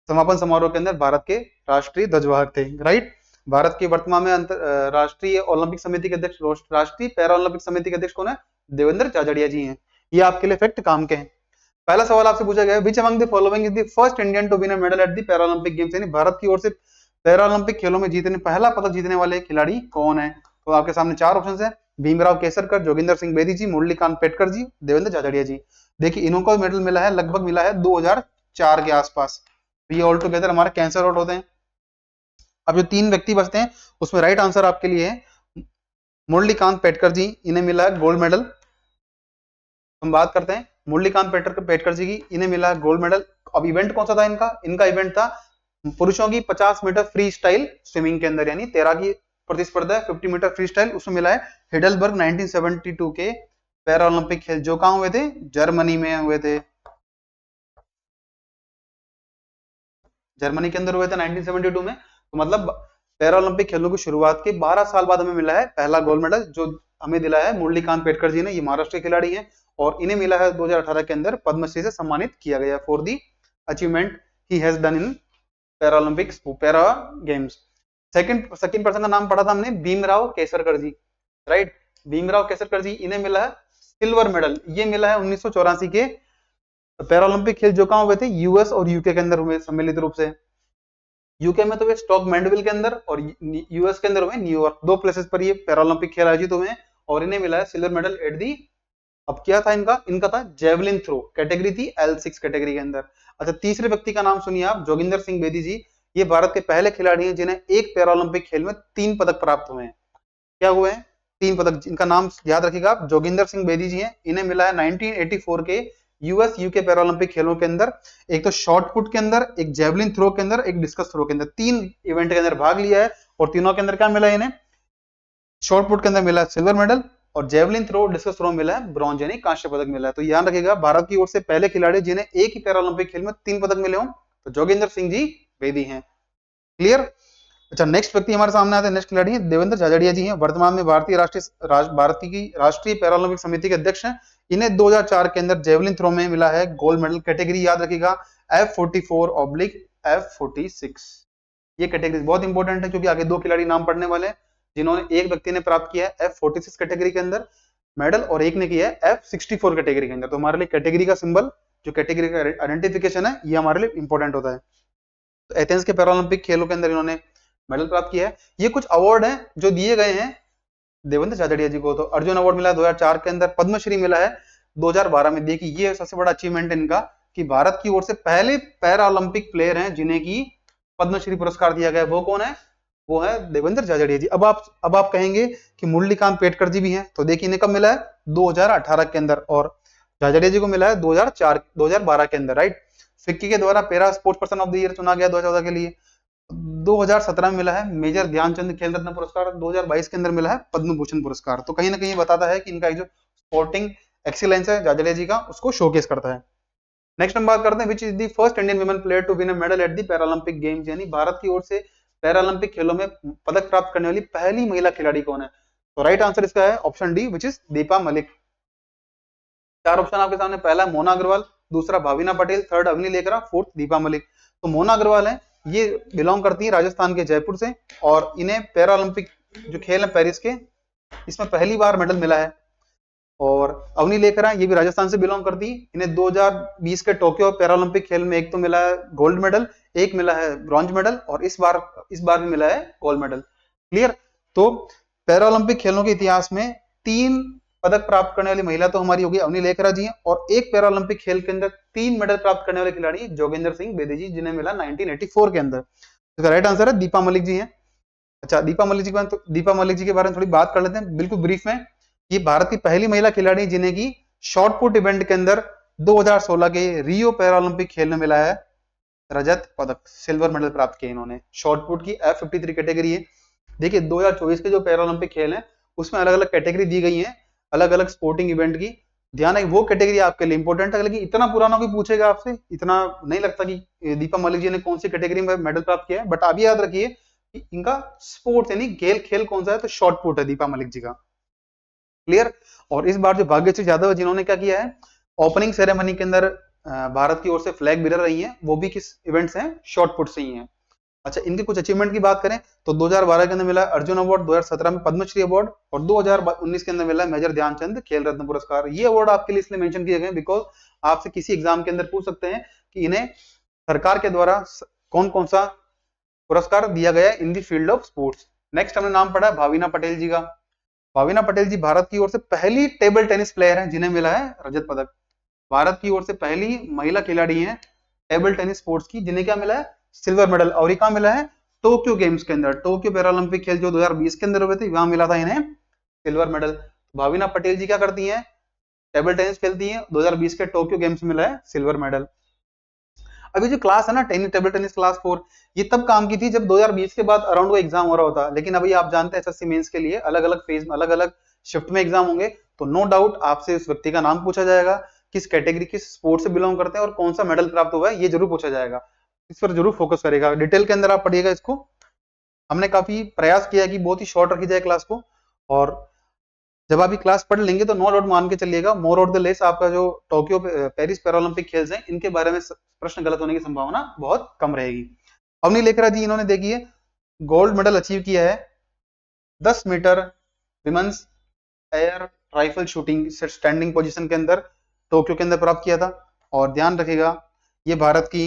समापन समारोह के अंदर भारत के राष्ट्रीय ध्वजवाहक थे, राइट। भारत के वर्तमान में राष्ट्रीय ओलंपिक समिति के अध्यक्ष, राष्ट्रीय पैरा ओलंपिक समिति के अध्यक्ष कौन है, देवेंद्र झाझड़िया जी हैं। ये आपके लिए फैक्ट काम के हैं। पहला सवाल आपसे पूछा गया, which among the following is the first Indian to win a medal at the para Olympic games, यानी भारत की ओर से पैरा ओलंपिक खेलों में पहला पदक जीतने वाले खिलाड़ी कौन है। तो आपके सामने 4 ऑप्शन है, भीमराव केसरकर, जोगिंदर सिंह बेदी जी, मुरलीकांत पेटकर जी, देवेंद्र झाझड़िया जी। देखिए, इनको मेडल मिला है, लगभग मिला है 2004 के आसपास। तो ये ऑल टुगेदर हमारे कैंसर आउट होते हैं। अब जो 3 व्यक्ति बचते हैं उसमें राइट आंसर आपके लिए है मुरलीकांत पेटकर जी, इन्हें मिला है गोल्ड मेडल। हम बात करते हैं मुरलीकांत पेटकर जी की, इन्हें मिला गोल्ड मेडल। अब इवेंट कौन सा था इनका? इनका इवेंट था पुरुषों की 50 मीटर फ्री स्टाइल स्विमिंग के अंदर, यानी तैराकी प्रतिस्पर्धा है 50 मीटर फ्री स्टाइल, उसमें मिला है हिडलबर्ग 1972 के पैरा ओलंपिक खेल, जो कहां हुए थे? जर्मनी में हुए थे। जर्मनी के अंदर हुए थे 1972 में। तो मतलब पैरा ओलंपिक खेलों की शुरुआत के 12 साल बाद हमें मिला है पहला गोल्ड मेडल, जो हमें दिलाया है मुरलीकांत पेटकर जी ने। ये महाराष्ट्र के खिलाड़ी हैं और इन्हें मिला है 2018 के अंदर पद्मश्री से सम्मानित किया गया for the achievement he has done in para Olympics, para games. Second person का नाम पढ़ा था हमने, भीमराव केसरकर जी, राइट। भीमराव केसरकर जी, इन्हें मिला है सिल्वर मेडल। ये मिला है 1984 के पैरा ओलंपिक खेल, जो कहां हुए थे? यूएस और यूके के अंदर हुए सम्मिलित रूप से। यूके में तो वे स्टॉक मैंडविल के अंदर, और यूएस के अंदर हुए न्यूयॉर्क, 2 प्लेसेस पर ये पैरालंपिक खेल आयोजित हुए हैं और इन्हें मिला है सिल्वर मेडल एट दी। अब क्या था इनका? इनका था जेवलिन थ्रो, कैटेगरी थी L6 कैटेगरी के अंदर। अच्छा, तीसरे व्यक्ति का नाम सुनिए आप, जोगिंदर सिंह बेदी जी। ये भारत के पहले खिलाड़ी हैं जिन्हें एक पैरालंपिक खेल में 3 पदक प्राप्त हुए हैं। क्या हुए हैं? 3 पदक। इनका नाम याद रखिएगा आप, जोगिंदर सिंह बेदी जी हैं। इन्हें मिला है 1984 के यूएस यूके पैरालंपिक खेलों के अंदर, एक तो शॉर्ट पुट के अंदर, एक जेवलिन थ्रो के अंदर, एक डिस्कस थ्रो के अंदर, 3 इवेंट के अंदर भाग लिया है और तीनों के अंदर क्या मिला है इन्हें? शॉर्ट पुट के अंदर मिला है सिल्वर मेडल और जेवलिन थ्रो डिस्कस थ्रो मिला है ब्रॉन्ज यानी कांस्य पदक मिला है। तो ध्यान रखिएगा, भारत की ओर से पहले खिलाड़ी जिन्हें एक ही पैरालंपिक खेल में 3 पदक मिले हों तो जोगिंदर सिंह जी बेदी हैं। क्लियर? अच्छा, नेक्स्ट व्यक्ति हमारे सामने आते हैं, नेक्स्ट खिलाड़ी है देवेंद्र झाझड़िया जी हैं। वर्तमान में भारतीय राष्ट्रीय पैरालंपिक समिति के अध्यक्ष हैं। इन्हें 2004 के अंदर जेवलिन थ्रो में मिला है गोल्ड मेडल। कैटेगरी याद रखिएगा F44/F46। ये कैटेगरी बहुत इंपॉर्टेंट है क्योंकि आगे 2 खिलाड़ी नाम पढ़ने वाले हैं जिन्होंने, एक व्यक्ति ने प्राप्त किया है F46 कैटेगरी के अंदर मेडल और एक ने किया है F64 कैटेगरी के अंदर। तो हमारे लिए कैटेगरी का सिंबल, जो कैटेगरी का आइडेंटिफिकेशन है, ये हमारे लिए इंपॉर्टेंट होता है। तो एथेंस के पैरालंपिक खेलों के अंदर इन्होंने मेडल प्राप्त किया है। ये कुछ अवार्ड हैं जो दिए गए हैं देवेंद्र झाझड़िया जी को। तो अर्जुन अवार्ड मिला है 2004 के अंदर, पद्मश्री मिला है 2012 में। देखिए, ये सबसे बड़ा अचीवमेंट है इनका कि भारत की ओर से पहले पैरा ओलंपिक प्लेयर हैं जिन्हें की पद्मश्री पुरस्कार दिया गया। वो कौन है? वो है देवेंद्र झाझड़िया जी। अब आप कहेंगे कि मुरलीकांत पेटकर जी भी हैं, तो देखिए इन्हें कब मिला है? 2018 के अंदर, और झाझड़िया जी को मिला है 2012 के अंदर, राइट। फिक्की के द्वारा para sports person of the year चुना गया 2014 के लिए। 2017 में मिला है मेजर ध्यानचंद खेल रत्न पुरस्कार, 2022 के अंदर मिला है पद्म भूषण पुरस्कार। तो कहीं ना कहीं बताता है कि इनका जो स्पोर्टिंग एक्सीलेंस है झाझड़िया जी का, उसको शोकेस करता है। नेक्स्ट हम बात करते हैं which is the first Indian women player to win a medal at the Paralympic games, यानी भारत की ओर से पैरालंपिक खेलों में पदक प्राप्त करने वाली पहली महिला खिलाड़ी कौन है? तो राइट आंसर इसका है option D, which is Deepa Malik. 4 option आपके सामने, पहला मोना अग्रवाल, दूसरा भाविना पटेल, थर्ड अवनी लेखरा, फोर्थ दीपा मलिक। तो मोना अग्रवाल है, ये बिलोंग करती है राजस्थान के जयपुर से और इन्हें पैरालंपिक जो खेल है पेरिस के, इसमें पहली बार मेडल मिला है। और अवनी लेखरा, ये भी राजस्थान से बिलोंग करती है। इन्हें 2020 के टोक्यो पैरालंपिक खेल में एक तो मिला है गोल्ड मेडल, एक मिला है ब्रॉन्ज मेडल और इस बार भी मिला है गोल्ड मेडल। क्लियर? तो पैरालंपिक खेलों के इतिहास में 3 पदक प्राप्त करने वाली महिला तो हमारी होगी अवनी लेखरा जी हैं, और एक पैरालंपिक खेल के अंदर 3 मेडल प्राप्त करने वाले खिलाड़ी जोगिंदर सिंह बेदी जी, जिन्हें मिला 1984 के अंदर। तो राइट आंसर है दीपा मलिक जी हैं। अच्छा, दीपा मलिक जी के बारे में थोड़ी बात कर लेते हैं बिल्कुल ब्रीफ में। ये भारत की पहली महिला खिलाड़ी जिन्हें की शॉर्ट पुट इवेंट के अंदर 2016 के रियो पैरालंपिक खेल में मिला है रजत पदक, सिल्वर मेडल प्राप्त किया इन्होंने। शॉर्ट पुट की F53 कैटेगरी है। देखिए 2024 के जो पैरालंपिक खेल हैं उसमें अलग अलग कैटेगरी दी गई है, अलग अलग स्पोर्टिंग इवेंट की। ध्यान है वो कैटेगरी आपके लिए इंपॉर्टेंट है, लेकिन इतना पुराना कोई पूछेगा आपसे, इतना नहीं लगता कि दीपा मलिक जी ने कौन सी कैटेगरी में मेडल प्राप्त किया है। बट आप याद रखिए कि इनका स्पोर्ट्स यानी खेल कौन सा है, तो शॉर्ट पुट है दीपा मलिक जी का। क्लियर? और इस बार जो भाग्यश्री यादव है जिन्होंने क्या किया है, ओपनिंग सेरेमनी के अंदर भारत की ओर से फ्लैग बीरर रही है, वो भी किस इवेंट से हैं? शॉर्ट पुट से ही है। अच्छा, इनके कुछ अचीवमेंट की बात करें तो 2012 के अंदर मिला अर्जुन अवार्ड, 2017 में पद्मश्री अवार्ड और 2019 के अंदर मिला मेजर ध्यानचंद खेल रत्न पुरस्कार। ये अवार्ड आपके लिए इसलिए मेंशन किए गए बिकॉज आपसे किसी एग्जाम के अंदर पूछ सकते हैं कि इन्हें सरकार के द्वारा कौन कौन सा पुरस्कार दिया गया इन दी फील्ड ऑफ स्पोर्ट्स। नेक्स्ट हमने नाम पढ़ा भाविना पटेल जी का। भाविना पटेल जी भारत की ओर से पहली टेबल टेनिस प्लेयर हैं जिन्हें मिला है रजत पदक। भारत की ओर से पहली महिला खिलाड़ी हैं टेबल टेनिस स्पोर्ट्स की, जिन्हें क्या मिला है, सिल्वर मेडल। और ये कहाँ मिला है, टोक्यो गेम्स के अंदर, टोक्यो पैरालंपिक खेल जो 2020 के अंदर हुए थे, वहां मिला था इन्हें सिल्वर मेडल। भाविना पटेल जी क्या करती हैं, टेबल टेनिस खेलती हैं, 2020 के टोक्यो गेम्स में मिला है सिल्वर मेडल। अभी जो क्लास है ना, टेबल टेनिस क्लास 4, ये तब काम की थी जब 2020 के बाद अराउंड वो एग्जाम हो रहा होता। लेकिन अभी आप जानते हैं एसएससी मेंस के लिए अलग अलग फेज में, अलग अलग शिफ्ट में एग्जाम होंगे, तो नो डाउट आपसे उस व्यक्ति का नाम पूछा जाएगा, किस कैटेगरी, किस स्पोर्ट से बिलोंग करते हैं और कौन सा मेडल प्राप्त हुआ है, ये जरूर पूछा जाएगा। इस पर जरूर फोकस करेगा, डिटेल के अंदर आप पढ़िएगा इसको। हमने काफी प्रयास किया कि बहुत ही शॉर्ट रखी जाए क्लास को, और जब आप ये क्लास पढ़ लेंगे तो नो डाउट मान के चलिएगा, मोर और द लेस आपका जो टोक्यो पेरिस पैरालंपिक खेल हैं, इनके बारे में प्रश्न गलत होने की संभावना बहुत कम रहेगी। अवनी लेखरा जी, इन्होंने देखिए गोल्ड मेडल अचीव किया है 10 metre women's air rifle shooting standing position के अंदर, टोक्यो के अंदर प्राप्त किया था। और ध्यान रखिएगा, ये भारत की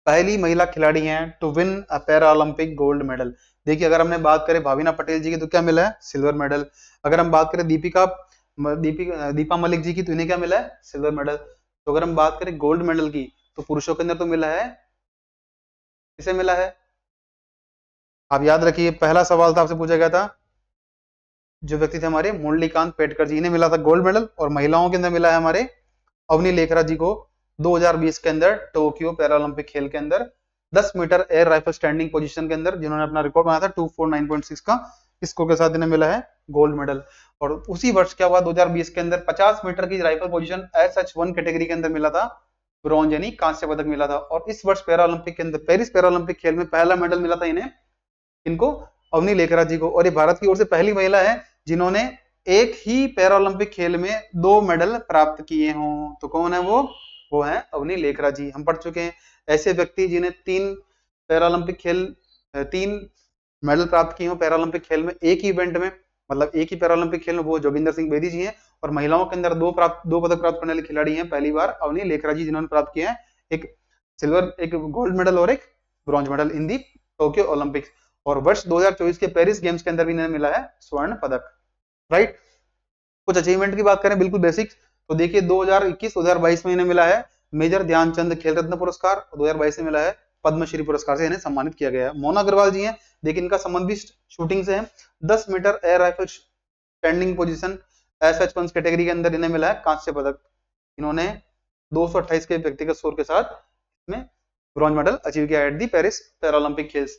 पहली महिला खिलाड़ी हैं to win a para Olympic gold medal. देखिए, अगर हमने बात करें भाविना पटेल जी की तो क्या मिला है, सिल्वर मेडल। अगर हम बात करें दीपा मलिक जी की, तो इन्हें क्या मिला है, सिल्वर मेडल। तो अगर हम बात करें गोल्ड मेडल की, तो पुरुषों के अंदर तो मिला है, किसे मिला है, आप याद रखिए, पहला सवाल था आपसे पूछा गया था, जो व्यक्ति थे हमारे मुरलीकांत पेटकर जी, इन्हें मिला था गोल्ड मेडल। और महिलाओं के अंदर मिला है हमारे अवनी लेखरा जी को 2020 के अंदर टोक्यो पैरालंपिक खेल के अंदर 10 metre air rifle standing position के अंदर, जिन्होंने अपना रिकॉर्ड बनाया था 249.6 का, इसको के साथ इन्हें मिला है गोल्ड मेडल। और उसी वर्ष क्या हुआ, 2020 के अंदर 50 मीटर की राइफल पोजीशन SH1 कैटेगरी के अंदर मिला था ब्रॉन्ज, यानी कांस्य पदक मिला था। और इस वर्ष पैरालंपिक के अंदर पेरिस पैरालंपिक खेल में पहला मेडल मिला था इन्हें, इनको अवनी लेखरा जी को। और ये भारत की ओर से पहली महिला है जिन्होंने एक ही पैरालंपिक खेल में 2 मेडल प्राप्त किए हों। तो कौन है वो है अवनी लेखरा जी। हम पढ़ चुके हैं ऐसे व्यक्ति जिन्हें 3 मेडल प्राप्त किए हों पैरालंपिक खेल में एक ही इवेंट में, मतलब एक ही पैरालंपिक खेल में, वो जोगिंदर सिंह बेदी जी हैं। और महिलाओं के अंदर दो पदक प्राप्त करने वाली खिलाड़ी हैं पहली बार अवनी लेखरा जी, जिन्होंने प्राप्त किया है एक सिल्वर, एक गोल्ड मेडल और एक bronze medal in the Tokyo Olympics. और वर्ष 2024 के पेरिस गेम्स के अंदर भी इन्हें मिला है स्वर्ण पदक। राइट, कुछ अचीवमेंट की बात करें बिल्कुल बेसिक, तो देखिए 2021-2022 में इन्हें मिला है मेजर ध्यानचंद खेल रत्न पुरस्कार, 2022 में मिला है पद्मश्री पुरस्कार से इन्हें सम्मानित किया गया है। मोना अग्रवाल जी हैं, देखिए इनका संबंध भी शूटिंग से है, 10 metre air rifle standing position SH1 category के अंदर इन्हें मिला है कांस्य पदक। इन्होंने 228 के व्यक्तिगत स्कोर के साथ इसमें ब्रॉन्ज मेडल अचीव किया एट दी पेरिस पैरालंपिक खेल्स।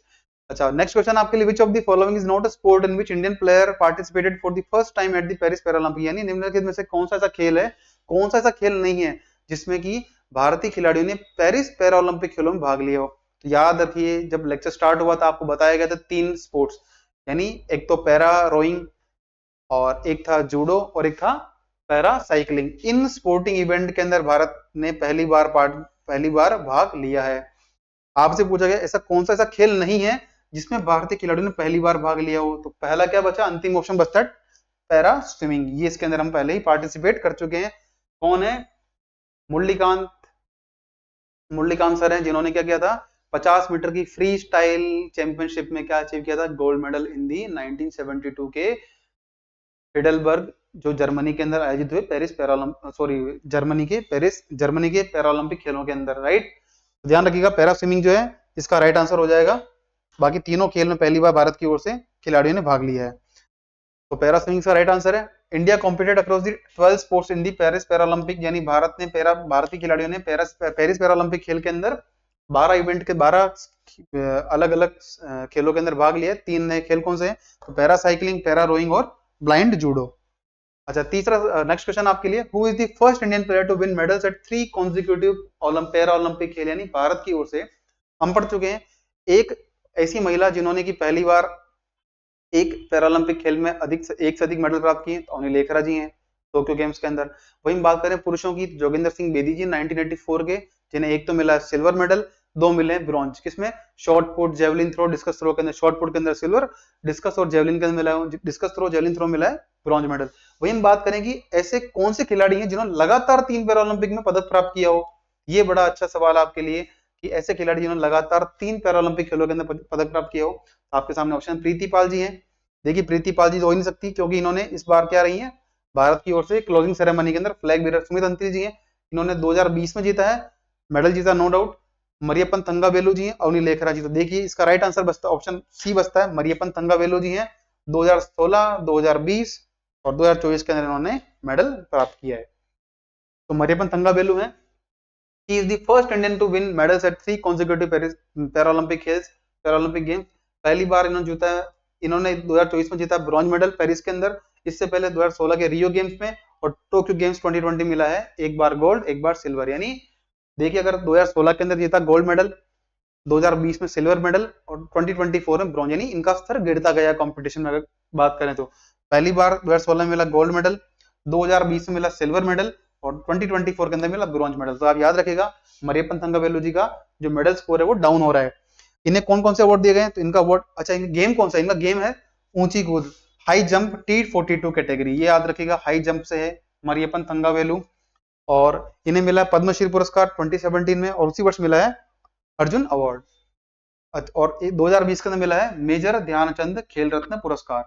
अच्छा, नेक्स्ट क्वेश्चन आपके लिए, which of the following is not a sport in which Indian player participated for the first time at the Paris Paralympic, यानी निम्नलिखित में से कौन सा ऐसा खेल है, कौन सा ऐसा खेल नहीं है जिसमें कि भारतीय खिलाड़ियों ने पेरिस पैरालंपिक खेलों में भाग लिया हो। तो याद रखिए, जब लेक्चर स्टार्ट हुआ था आपको बताया गया था 3 स्पोर्ट्स, यानी एक तो पैरा रोइंग, और एक था जूडो, और एक था पैरा साइकिलिंग। इन स्पोर्टिंग इवेंट के अंदर भारत ने पहली बार भाग लिया है। आपसे पूछा गया ऐसा कौन सा ऐसा खेल नहीं है जिसमें भारतीय खिलाड़ियों ने पहली बार भाग लिया हो, तो पहला क्या बचा, अंतिम ऑप्शन बचता है पैरा स्विमिंग। ये इसके अंदर हम पहले ही पार्टिसिपेट कर चुके हैं। कौन है, मुरलीकांत सर हैं, जिन्होंने क्या किया था, 50 मीटर की फ्री स्टाइल चैंपियनशिप में क्या अचीव किया था, गोल्ड मेडल इन दी 1972 के हिडलबर्ग, जो जर्मनी के अंदर आयोजित हुए जर्मनी के पैरालंपिक खेलों के अंदर। राइट, ध्यान रखिएगा पैरा स्विमिंग जो है इसका राइट आंसर हो जाएगा। बाकी तीनों खेल में पहली बार भारत की ओर से खिलाड़ियों ने भाग लिया है, तो पैरा स्विमिंग का राइट आंसर है। India competed across the 12 sports in the Paris Paralympic, यानी भारतीय खिलाड़ियों ने पेरिस पैरालंपिक खेल के अंदर 12 इवेंट के 12 अलग अलग खेलों के अंदर भाग लिया है। 3 नए खेल कौन से हैं, तो पैरा साइकिलिंग, पैरा रोइंग और ब्लाइंड जूडो। अच्छा, तीसरा नेक्स्ट क्वेश्चन आपके लिए, who is the first Indian player to win medals at 3 consecutive para Olympic खेल, यानी भारत की ओर से हम पढ़ चुके हैं एक ऐसी महिला जिन्होंने की पहली बार एक पैरालंपिक खेल में एक से अधिक मेडल प्राप्त किए, तो अवनी लेखरा जी हैं टोक्यो गेम्स के अंदर। वहीं बात करें पुरुषों की, जोगिंदर सिंह बेदी जी 1984 के, जिन्हें एक तो मिला सिल्वर मेडल, 2 मिले ब्रॉन्ज, किसमें, shot put, javelin throw, discus throw के अंदर, शॉर्ट पुट के अंदर सिल्वर, डिस्कस और जेवलिन के अंदर मिला है, डिस्कस थ्रो जेवलिन थ्रो मिला है ब्रॉन्ज मेडल। वहीं हम बात करें कि ऐसे कौन से खिलाड़ी हैं जिन्होंने लगातार 3 पैरालंपिक में पदक प्राप्त किया हो। ये बड़ा अच्छा सवाल आपके लिए कि ऐसे खिलाड़ी जिन्होंने लगातार 3 पैरालंपिक खेलों के अंदर पदक प्राप्त किया हो। आपके सामने ऑप्शन प्रीति पाल जी हैं। देखिए प्रीति पाल जी तो हो ही नहीं सकती, क्योंकि इन्होंने इस बार क्या रही है भारत की ओर से क्लोजिंग सेरेमनी के अंदर फ्लैग बीरर। सुमित अंत्री जी हैं, इन्होंने 2020 में जीता है मेडल जीता नो डाउट। मरियप्पन थंगावेलु जी हैं, अवनी लेखरा जी। तो देखिए इसका राइट आंसर बचता ऑप्शन सी बचता है, मरियप्पन थंगावेलु जी हैं। 2016, 2020 और 2024 के अंदर इन्होंने मेडल प्राप्त किया है। तो मरियप्पन थंगावेलु हैं, he is the first Indian to win medals at 3 consecutive Paris Paralympic Games, Paralympic Games। पहली बार इन्होंने जीता, इन्होंने 2024 में जीता ब्रॉन्ज मेडल पेरिस के अंदर। इससे पहले 2016 के रियो गेम्स में और टोक्यो गेम्स 2020 मिला है, एक बार गोल्ड एक बार सिल्वर। यानी देखिए अगर 2016 के अंदर जीता गोल्ड मेडल, 2020 में सिल्वर मेडल और 2024 में ब्रॉन्ज, यानी इनका स्तर गिरता गया कंपटीशन में। अगर बात करें तो पहली बार 2016 में मिला गोल्ड मेडल, 2020 में मिला सिल्वर मेडल और 2024 के अंदर मिला ब्रॉन्ज मेडल। तो आप याद रखिएगा मरियप्पन थंगावेलु जी का जो मेडल स्कोर है वो डाउन हो रहा है। इन्हें कौन कौन से अवार्ड दिए गए हैं? तो इनका अवार्ड, अच्छा इनका गेम कौन सा? इनका गेम है ऊंची कूद, हाई जंप T42 कैटेगरी, ये याद रखिएगा, हाई जंप से है मरियप्पन थंगावेलु। और इन्हें मिला है पद्मश्री पुरस्कार 2017 में और उसी वर्ष मिला है अर्जुन अवार्ड। और 2020 के अंदर मिला है मेजर ध्यानचंद खेल रत्न पुरस्कार।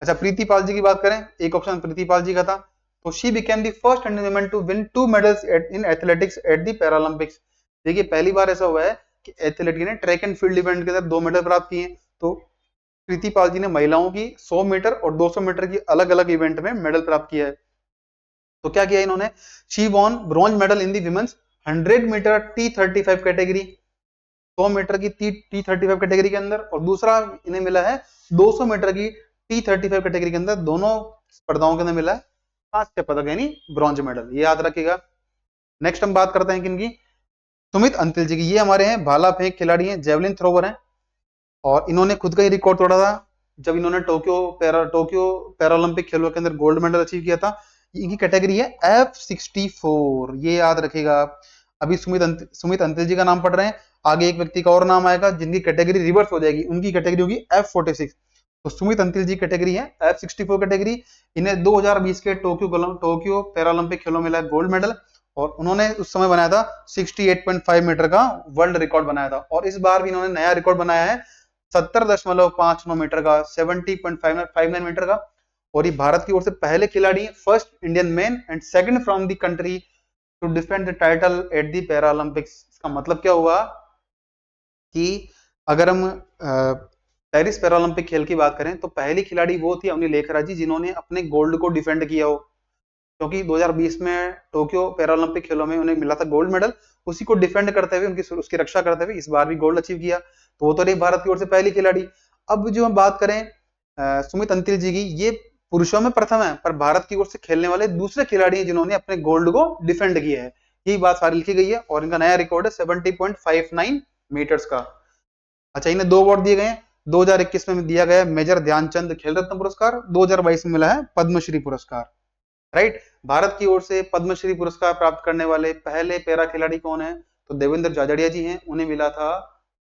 अच्छा प्रीति पाल जी की बात करें, एक ऑप्शन प्रीति पाल जी का था, तो she became the first Indian woman to win 2 medals in athletics at the Paralympics. देखिए पहली बार ऐसा हुआ है कि एथलेट ने ट्रैक एंड फील्ड इवेंट के अंदर 2 मेडल प्राप्त किए। तो प्रीति पाल जी ने महिलाओं की 100 मीटर और 200 मीटर की अलग अलग इवेंट में मेडल प्राप्त किया है। तो क्या किया इन्होंने? She won bronze medal in the women's 100 metre T35 category, 100 metre की T35 कैटेगरी के अंदर, और दूसरा इन्हें मिला है 200 मीटर की T35 कैटेगरी के अंदर। दोनों स्पर्धाओं के अंदर मिला है कांस्य पदक यानी ब्रॉन्ज मेडल, ये याद रखिएगा। नेक्स्ट हम बात करते हैं किनकी? सुमित अंतिल जी की। ये हमारे हैं भाला फेंक खिलाड़ी हैं, जेवलिन थ्रोवर हैं, और इन्होंने खुद का ही रिकॉर्ड तोड़ा था जब इन्होंने टोक्यो पैरालंपिक खेलों के अंदर गोल्ड मेडल अचीव किया था। इनकी कैटेगरी है F64, ये याद रखिएगा। अभी सुमित अंतिल जी का नाम पढ़ रहे हैं, आगे एक व्यक्ति का और नाम आएगा जिनकी कैटेगरी रिवर्स हो जाएगी, उनकी कैटेगरी होगी F46। तो सुमित अंतिल जी कैटेगरी है F64 कैटेगरी। इन्हें 2020 के टोक्यो पैरालंपिक खेलों में मिला गोल्ड मेडल, और उन्होंने उस समय बनाया था 68.5 मीटर का वर्ल्ड रिकॉर्ड बनाया था। और इस बार भी इन्होंने नया रिकॉर्ड बनाया है 70.59 मीटर का, 70.59 मीटर का। और ये भारत की ओर से पहले खिलाड़ी, first Indian man and second from the country to defend the title at the Paralympics. इसका मतलब क्या हुआ कि अगर हम पेरिस पैरालंपिक खेल की बात करें तो पहली खिलाड़ी वो थी अवनी लेखरा जी जिन्होंने अपने गोल्ड को डिफेंड किया हो, क्योंकि 2020 में टोक्यो पैरालंपिक खेलों में उन्हें मिला था गोल्ड मेडल, उसी को डिफेंड करते हुए उसकी रक्षा करते हुए इस बार भी गोल्ड अचीव किया। तो वो तो रही भारत की ओर से पहली खिलाड़ी। अब जो हम बात करें सुमित अंतिल जी की, ये पुरुषों में प्रथम है, पर भारत की ओर से खेलने वाले दूसरे खिलाड़ी हैं जिन्होंने अपने गोल्ड को डिफेंड किया है। यही बात सारी लिखी गई है, और इनका नया रिकॉर्ड है 70.59 मीटर्स का। अच्छा इन्हें 2 अवार्ड दिए गए हैं, 2021 में दिया गया मेजर ध्यानचंद खेल रत्न पुरस्कार, 2022 में मिला है पद्मश्री पुरस्कार। राइट, भारत की ओर से पद्मश्री पुरस्कार प्राप्त करने वाले पहले पैरा खिलाड़ी कौन है? तो देवेंद्र झाझड़िया जी हैं, उन्हें मिला था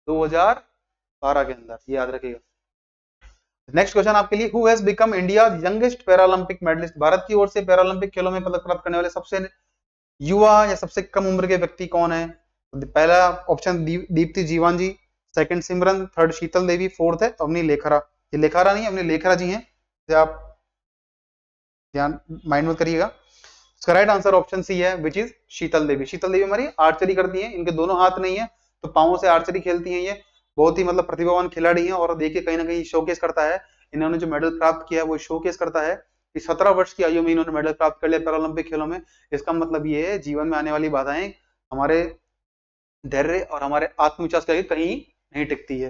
2012 के अंदर, ये याद रखिएगा। नेक्स्ट क्वेश्चन आपके लिए, who has become India youngest Paralympic medallist? भारत की ओर से पैरालंपिक खेलों में पदक प्राप्त करने वाले सबसे युवा या सबसे कम उम्र के व्यक्ति कौन है? तो पहला ऑप्शन दीप्ति जीवान जी, सेकंड सिमरन, थर्ड शीतल देवी, फोर्थ है अवनी लेखरा। ये लेखरा नहीं, अवनी लेखरा जी हैं, आप ध्यान माइंड में करिएगा। इसका राइट आंसर ऑप्शन सी है, विच इज शीतल देवी। शीतल देवी हमारी आर्चरी करती हैं, इनके दोनों हाथ नहीं है तो पांवों से आर्चरी खेलती हैं। ये बहुत ही मतलब प्रतिभावान खिलाड़ी हैं, और देखिए कहीं ना कहीं शोकेस करता है, इन्होंने जो मेडल प्राप्त किया वो शोकेस करता है कि 17 वर्ष की आयु में इन्होंने मेडल प्राप्त कर लिया पैरालंपिक खेलों में। इसका मतलब ये है जीवन में आने वाली बाधाएं हमारे धैर्य और हमारे आत्मविश्वास के आगे कहीं नहीं टिकती है।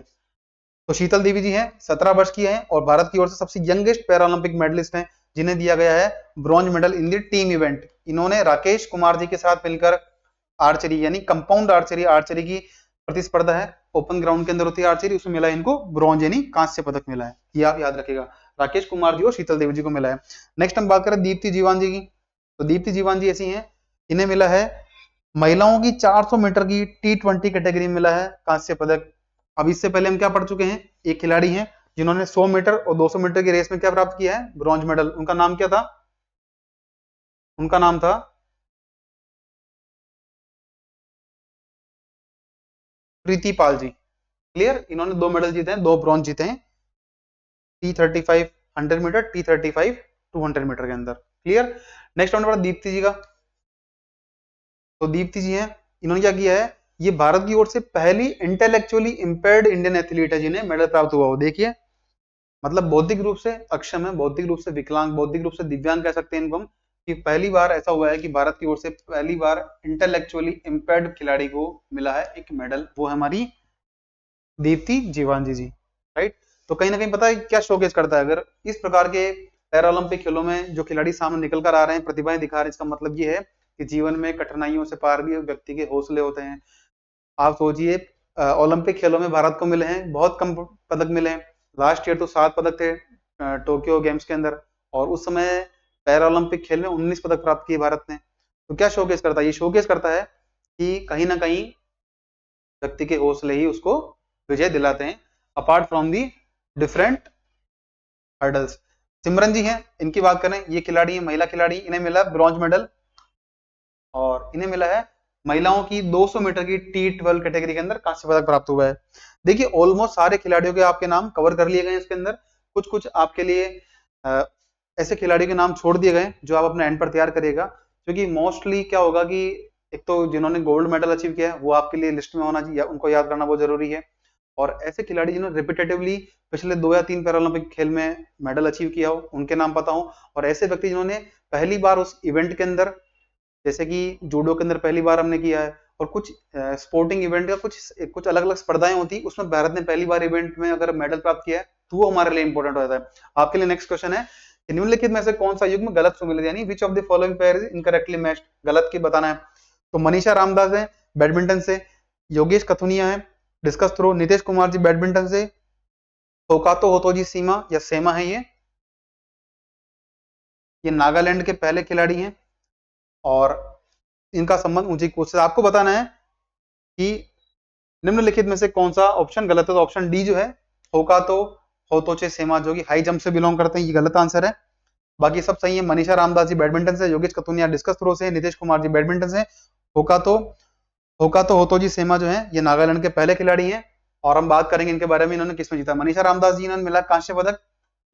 तो शीतल देवी जी हैं, 17 वर्ष की हैं, और भारत की ओर से सबसे यंगेस्ट पैरालंपिक मेडलिस्ट हैं जिन्हें दिया गया है bronze medal in the team event. इन्होंने राकेश कुमार जी के साथ मिलकर आर्चरी यानी कंपाउंड आर्चरी की प्रतिस्पर्धा है, ओपन ग्राउंड के अंदर होती है आर्चरी, उसमें मिला है इनको ब्रॉन्ज यानी कांस्य पदक मिला है, ये आप याद रखिएगा। राकेश कुमार जी और शीतल देवी जी को मिला है। नेक्स्ट हम बात करें दीप्ति जीवान जी की, तो दीप्ति जीवान जी ऐसी हैं, इन्हें मिला है महिलाओं की 400 मीटर की T20 कैटेगरी में मिला है कांस्य पदक। अब इससे पहले हम क्या पढ़ चुके हैं, एक खिलाड़ी हैं जिन्होंने 100 मीटर और 200 मीटर की रेस में क्या प्राप्त किया है? Bronze medal. उनका नाम क्या था? उनका नाम था प्रीति पाल जी। क्लियर, इन्होंने 2 मेडल जीते हैं, 2 ब्रॉन्ज जीते हैं T35 100 मीटर, T35 200 मीटर के अंदर। क्लियर। नेक्स्ट राउंड पर दीप्ति जी का, तो दीप्ति जी हैं इन्होंने क्या किया है, ये भारत की ओर से पहली इंटेलेक्चुअली इम्पेयर्ड इंडियन एथलीट है जिन्हें मेडल प्राप्त हुआ हो। देखिए, मतलब बौद्धिक रूप से अक्षम है, बौद्धिक रूप से विकलांग, बौद्धिक रूप से दिव्यांग कह सकते हैं इनको हम, कि पहली बार ऐसा हुआ है कि भारत की ओर से पहली बार इंटेलेक्चुअली इम्पेयर्ड खिलाड़ी को मिला है एक मेडल, वो है हमारी दीप्ति जीवांजी जी। राइट। तो कहीं ना कहीं पता है क्या शोकेस करता है, अगर इस प्रकार के पैरालंपिक खेलों में जो खिलाड़ी सामने निकल कर आ रहे हैं, प्रतिभाएं दिखा रहे हैं, इसका मतलब ये है कि जीवन में कठिनाइयों से पार भी व्यक्ति के हौसले होते हैं। आप सोचिए, ओलंपिक खेलों में भारत को मिले हैं बहुत कम पदक मिले हैं। लास्ट ईयर तो 7 पदक थे टोक्यो गेम्स के अंदर, और उस समय पैरालंपिक खेल में 19 पदक प्राप्त किए भारत ने। तो क्या शोकेस करता है, ये शोकेस करता है कि कहीं ना कहीं व्यक्ति के हौसले ही उसको विजय दिलाते हैं, apart from the different hurdles. Simran ji हैं, इनकी बात करें, ये खिलाड़ी है, महिला खिलाड़ी, इन्हें मिला ब्रॉन्ज मेडल, और इन्हें मिला है महिलाओं की 200 मीटर की T12 कैटेगरी के अंदर कांस्य पदक प्राप्त हुआ है। देखिए, ऑलमोस्ट सारे खिलाड़ियों के आपके नाम कवर कर लिए गए हैं इसके अंदर। कुछ कुछ आपके लिए अ, ऐसे खिलाड़ियों के नाम छोड़ दिए गए जो आप अपने एंड पर तैयार करिएगा, क्योंकि मोस्टली क्या होगा कि एक तो जिन्होंने गोल्ड मेडल अचीव किया है वो आपके लिए लिस्ट में होना चाहिए, उनको याद करना बहुत जरूरी है। और ऐसे खिलाड़ी जिन्होंने रिपीटेटिवली पिछले 2 या 3 पैरालंपिक खेल में मेडल अचीव किया हो, उनके नाम पता हो। और ऐसे व्यक्ति जिन्होंने पहली बार उस इवेंट के अंदर, जैसे कि जूडो के अंदर पहली बार हमने किया है, और कुछ स्पोर्टिंग इवेंट का कुछ कुछ अलग अलग स्पर्धाएं होती, उसमें भारत ने पहली बार इवेंट में अगर मेडल प्राप्त किया है, तो वो हमारे लिए इंपॉर्टेंट हो जाता है। आपके लिए नेक्स्ट क्वेश्चन है, निम्नलिखित में से कौन सा युग्म गलत सुमेलित, यानी which of the following pair is incorrectly matched, गलत की बताना है। तो मनीषा रामदास है बैडमिंटन से, योगेश कथुनिया है discus throw, Nitish Kumar ji badminton से, होकातो होतोजी सीमा या सेमा है ये नागालैंड के पहले खिलाड़ी हैं, और इनका संबंध ऊंची कूद से। आपको बताना है कि निम्नलिखित में से कौन सा ऑप्शन गलत है। तो ऑप्शन डी जो है, होकातो होतोचे सेमा, जो कि हाई जंप से बिलोंग करते हैं, ये गलत आंसर है। बाकी सब सही है। मनीषा रामदास जी बैडमिंटन से, योगेश कथुनिया डिस्कस थ्रो से, नीतीश कुमार जी बैडमिंटन से, होकातो होकातो होतोजी सेमा जो है ये नागालैंड के पहले खिलाड़ी हैं। और हम बात करेंगे इनके बारे में, इन्होंने किसमें जीता। मनीषा रामदास जी, इन्होंने मिला कांस्य पदक,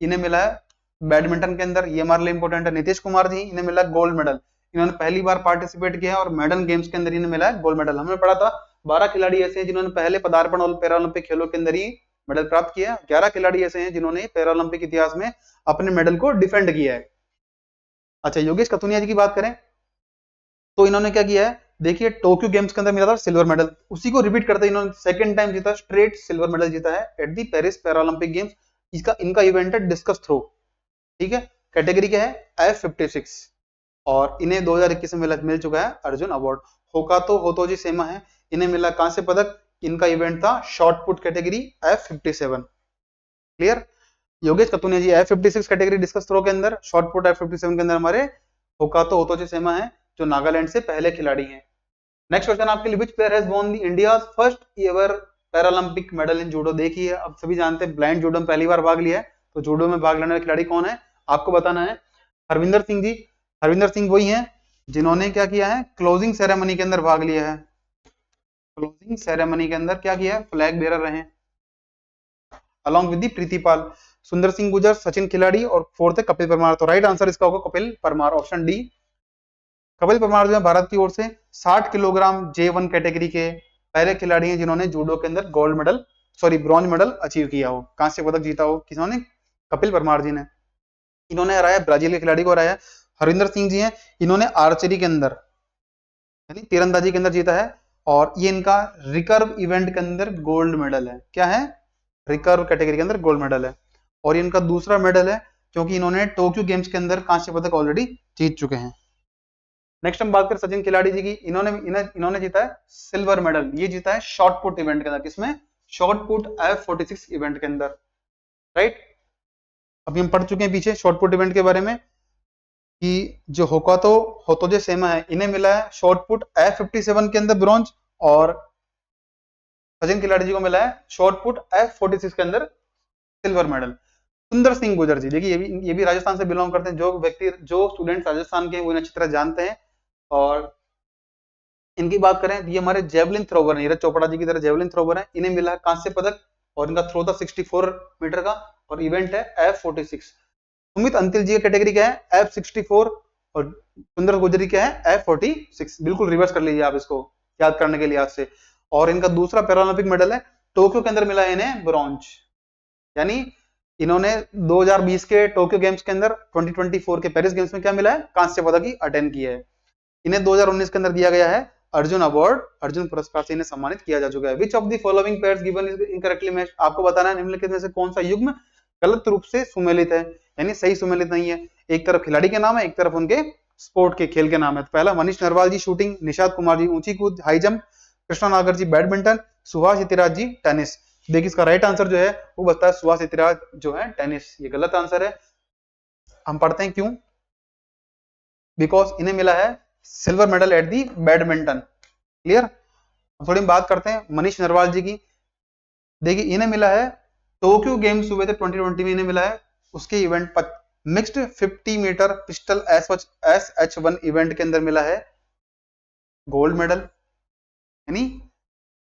इन्हें मिला है बैडमिंटन के अंदर, ये हमारे लिए इंपॉर्टेंट है। नीतीश कुमार जी, इन्हें मिला गोल्ड मेडल, इन्होंने पहली बार पार्टिसिपेट किया है और मॉडर्न गेम्स के अंदर इन्हें मिला है गोल्ड मेडल। हमने पढ़ा था 12 खिलाड़ी ऐसे हैं जिन्होंने पहले पदार्पण और पैरालंपिक खेलों के अंदर ही मेडल प्राप्त किया है। 11 खिलाड़ी ऐसे हैं जिन्होंने पैरालंपिक इतिहास में अपने मेडल को डिफेंड किया है। अच्छा, योगेश कथुनिया जी की बात करें तो इन्होंने क्या किया है, देखिए टोक्यो गेम्स के अंदर मिला था सिल्वर मेडल, उसी को रिपीट करते इन्होंने सेकंड टाइम जीता, स्ट्रेट सिल्वर मेडल जीता है at the Paris Paralympic games. इसका इनका इवेंट है डिस्कस थ्रो, ठीक है। कैटेगरी क्या है, F56, और इन्हें 2021 में मिल चुका है अर्जुन अवार्ड। होकातो होतोजी सेमा है, इन्हें मिला कांस्य पदक, इनका इवेंट था shot put category F57। Clear. Yogesh Kathunia ji F56 category discus throw के अंदर, शॉर्ट पुट F57 के अंदर हमारे होकातो होतोजी सेमा है जो नागालैंड से पहले खिलाड़ी हैं। नेक्स्ट क्वेश्चन आपके लिए, विच player has won the India first ever Paralympic medal in judo. देखिए, अब सभी जानते हैं ब्लाइंड जूडो में पहली बार भाग लिया है, तो जूडो में भाग लेने वाले खिलाड़ी कौन है आपको बताना है। हरविंदर सिंह जी, हरविंदर सिंह वही हैं जिन्होंने क्या किया है, क्लोजिंग सेरेमनी के अंदर भाग लिया है। क्लोजिंग सेरेमनी के अंदर क्या किया है, फ्लैग बेरर रहे हैं अलॉन्ग विद दी प्रीतिपाल। सुंदर सिंह गुजर, सचिन खिलाड़ी, और फोर्थ है कपिल परमार। तो राइट आंसर इसका होगा कपिल परमार, ऑप्शन डी। कपिल परमार जो है भारत की ओर से 60 किलोग्राम J1 कैटेगरी के पहले खिलाड़ी हैं जिन्होंने जूडो के अंदर gold medal, sorry bronze medal achieve किया हो, कांस्य पदक जीता हो। किन्होंने, कपिल परमार जी ने। इन्होंने हराया ब्राजील के खिलाड़ी को हराया। हरिंदर सिंह जी हैं, इन्होंने आर्चरी के अंदर यानी तीरंदाजी के अंदर जीता है, और ये इनका रिकर्व इवेंट के अंदर गोल्ड मेडल है। क्या है, रिकर्व कैटेगरी के अंदर गोल्ड मेडल है, और ये इनका दूसरा मेडल है क्योंकि इन्होंने टोक्यो गेम्स के अंदर कांस्य पदक ऑलरेडी जीत चुके हैं। नेक्स्ट हम बात करें सचिन खिलाड़ी जी की, इन्होंने जीता है सिल्वर मेडल, ये जीता है शॉर्ट पुट इवेंट के अंदर। किसमें, शॉर्ट पुट F46 इवेंट के अंदर। राइट। अभी हम पढ़ चुके हैं पीछे शॉर्ट पुट इवेंट के बारे में कि जो होकातो होतोजे सेमा है, इन्हें मिला है शॉर्ट पुट F57 के अंदर ब्रॉन्ज, और सचिन खिलाड़ी जी को मिला है शॉर्ट पुट F46 के अंदर सिल्वर मेडल। सुंदर सिंह गुजर जी, देखिए ये भी राजस्थान से बिलोंग करते हैं। जो स्टूडेंट राजस्थान के वो इन्हें अच्छी तरह जानते हैं। और इनकी बात करें तो ये हमारे जेवलिन थ्रोवर है, नीरज चोपड़ा जी की तरह जेवलिन थ्रोवर है। इन्हें मिला कांस्य पदक, और इनका थ्रो था 64 मीटर का, और इवेंट है F46। सुमित अंतिल जी की कैटेगरी क्या है, F64, और सुंदर गुजरी क्या है, F46। बिल्कुल रिवर्स कर लीजिए आप इसको। याद करने के लिहाज से। और इनका दूसरा पैरालंपिक मेडल है, टोक्यो के अंदर मिला है इन्हें ब्रॉन्ज, यानी इन्होंने 2020 के टोक्यो गेम्स के अंदर 2024 के पेरिस गेम्स में क्या मिला है, कांस्य पदक ही अटेंड किया है। इन्हें 2019 के अंदर दिया गया है अर्जुन अवार्ड, अर्जुन पुरस्कार से इन्हें सम्मानित किया जा चुका है। Which of the following pairs given is incorrectly matched, आपको बताना है निम्नलिखित में से कौन सा युग्म गलत रूप से सुमेलित है, यानी सही सुमेलित नहीं है। एक तरफ खिलाड़ी के नाम है, एक तरफ उनके स्पोर्ट के खेल के नाम है। तो पहला मनीष नरवाल जी शूटिंग, निषाद कुमार जी ऊंची कूद हाई जंप, कृष्णा नागर जी बैडमिंटन, सुभाष इतिराज जी टेनिस। देखिए इसका राइट आंसर जो है वो बता है सुभाष इतिराज जो है टेनिस, ये गलत आंसर है। हम पढ़ते हैं क्यों, बिकॉज इन्हें मिला है silver medal at the badminton. Clear. थोड़ी बात करते हैं मनीष नरवाल जी की। देखिए इन्हें मिला है टोक्यो गेम्स हुए थे 2020 में, इन्हें मिला है उसके event mixed 50 metre pistol SH1 event के अंदर मिला है गोल्ड मेडल, यानी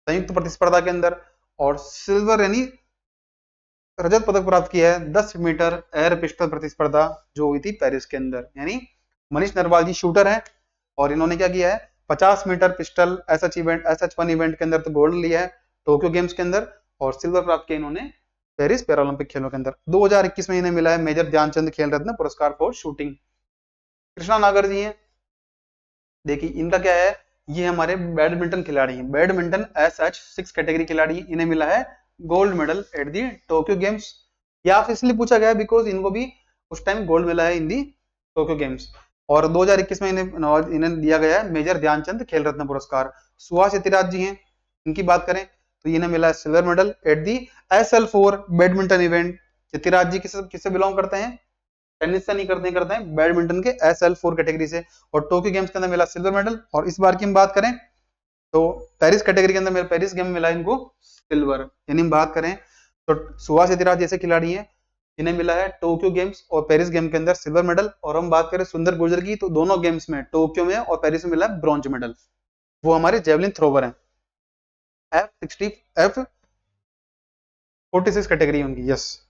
संयुक्त प्रतिस्पर्धा के अंदर, और सिल्वर यानी रजत पदक प्राप्त किया है 10 मीटर एयर पिस्टल प्रतिस्पर्धा जो हुई थी पेरिस के अंदर। यानी मनीष नरवाल जी शूटर हैं और इन्होंने क्या किया है 50 मीटर पिस्टल SH1 इवेंट के अंदर तो गोल्ड लिया है टोक्यो गेम्स के अंदर, और सिल्वर प्राप्त किया इन्होंने पेरिस पैरालंपिक खेलों के अंदर। 2021 में इन्हें मिला है मेजर ध्यानचंद खेल रत्न पुरस्कार फॉर शूटिंग। कृष्णा नागर जी हैं, देखिए इनका क्या है, ये हमारे बैडमिंटन खिलाड़ी हैं, बैडमिंटन SH6 कैटेगरी खिलाड़ी, इन्हें मिला है gold medal at the Tokyo games. या फिर इसलिए पूछा गया बिकॉज इनको भी उस टाइम गोल्ड मिला है इन दी टोक्यो गेम्स। और 2021 में इन्हें दिया गया है मेजर ध्यानचंद खेल रत्न पुरस्कार। सुभाष इतिराज जी हैं, इनकी बात करें तो इन्हें मिला है silver medal at the SL4 badminton event. Yathiraj ji किससे बिलोंग करते हैं, टेनिस से नहीं करते हैं बैडमिंटन के SL4 कैटेगरी से, और टोक्यो गेम्स के अंदर मिला सिल्वर मेडल। और इस बार की हम बात करें तो पेरिस कैटेगरी के अंदर पेरिस गेम में मिला इनको सिल्वर। यानी हम बात करें तो सुभाष इतिराज जैसे खिलाड़ी हैं, इन्हें मिला है टोक्यो गेम्स और पेरिस गेम के अंदर सिल्वर मेडल। और हम बात करें सुंदर गुर्जर की तो दोनों गेम्स में टोक्यो में और पेरिस में मिला है ब्रॉन्ज मेडल, वो हमारे जेवलिन थ्रोवर हैं, F46 कैटेगरी होंगी। यस।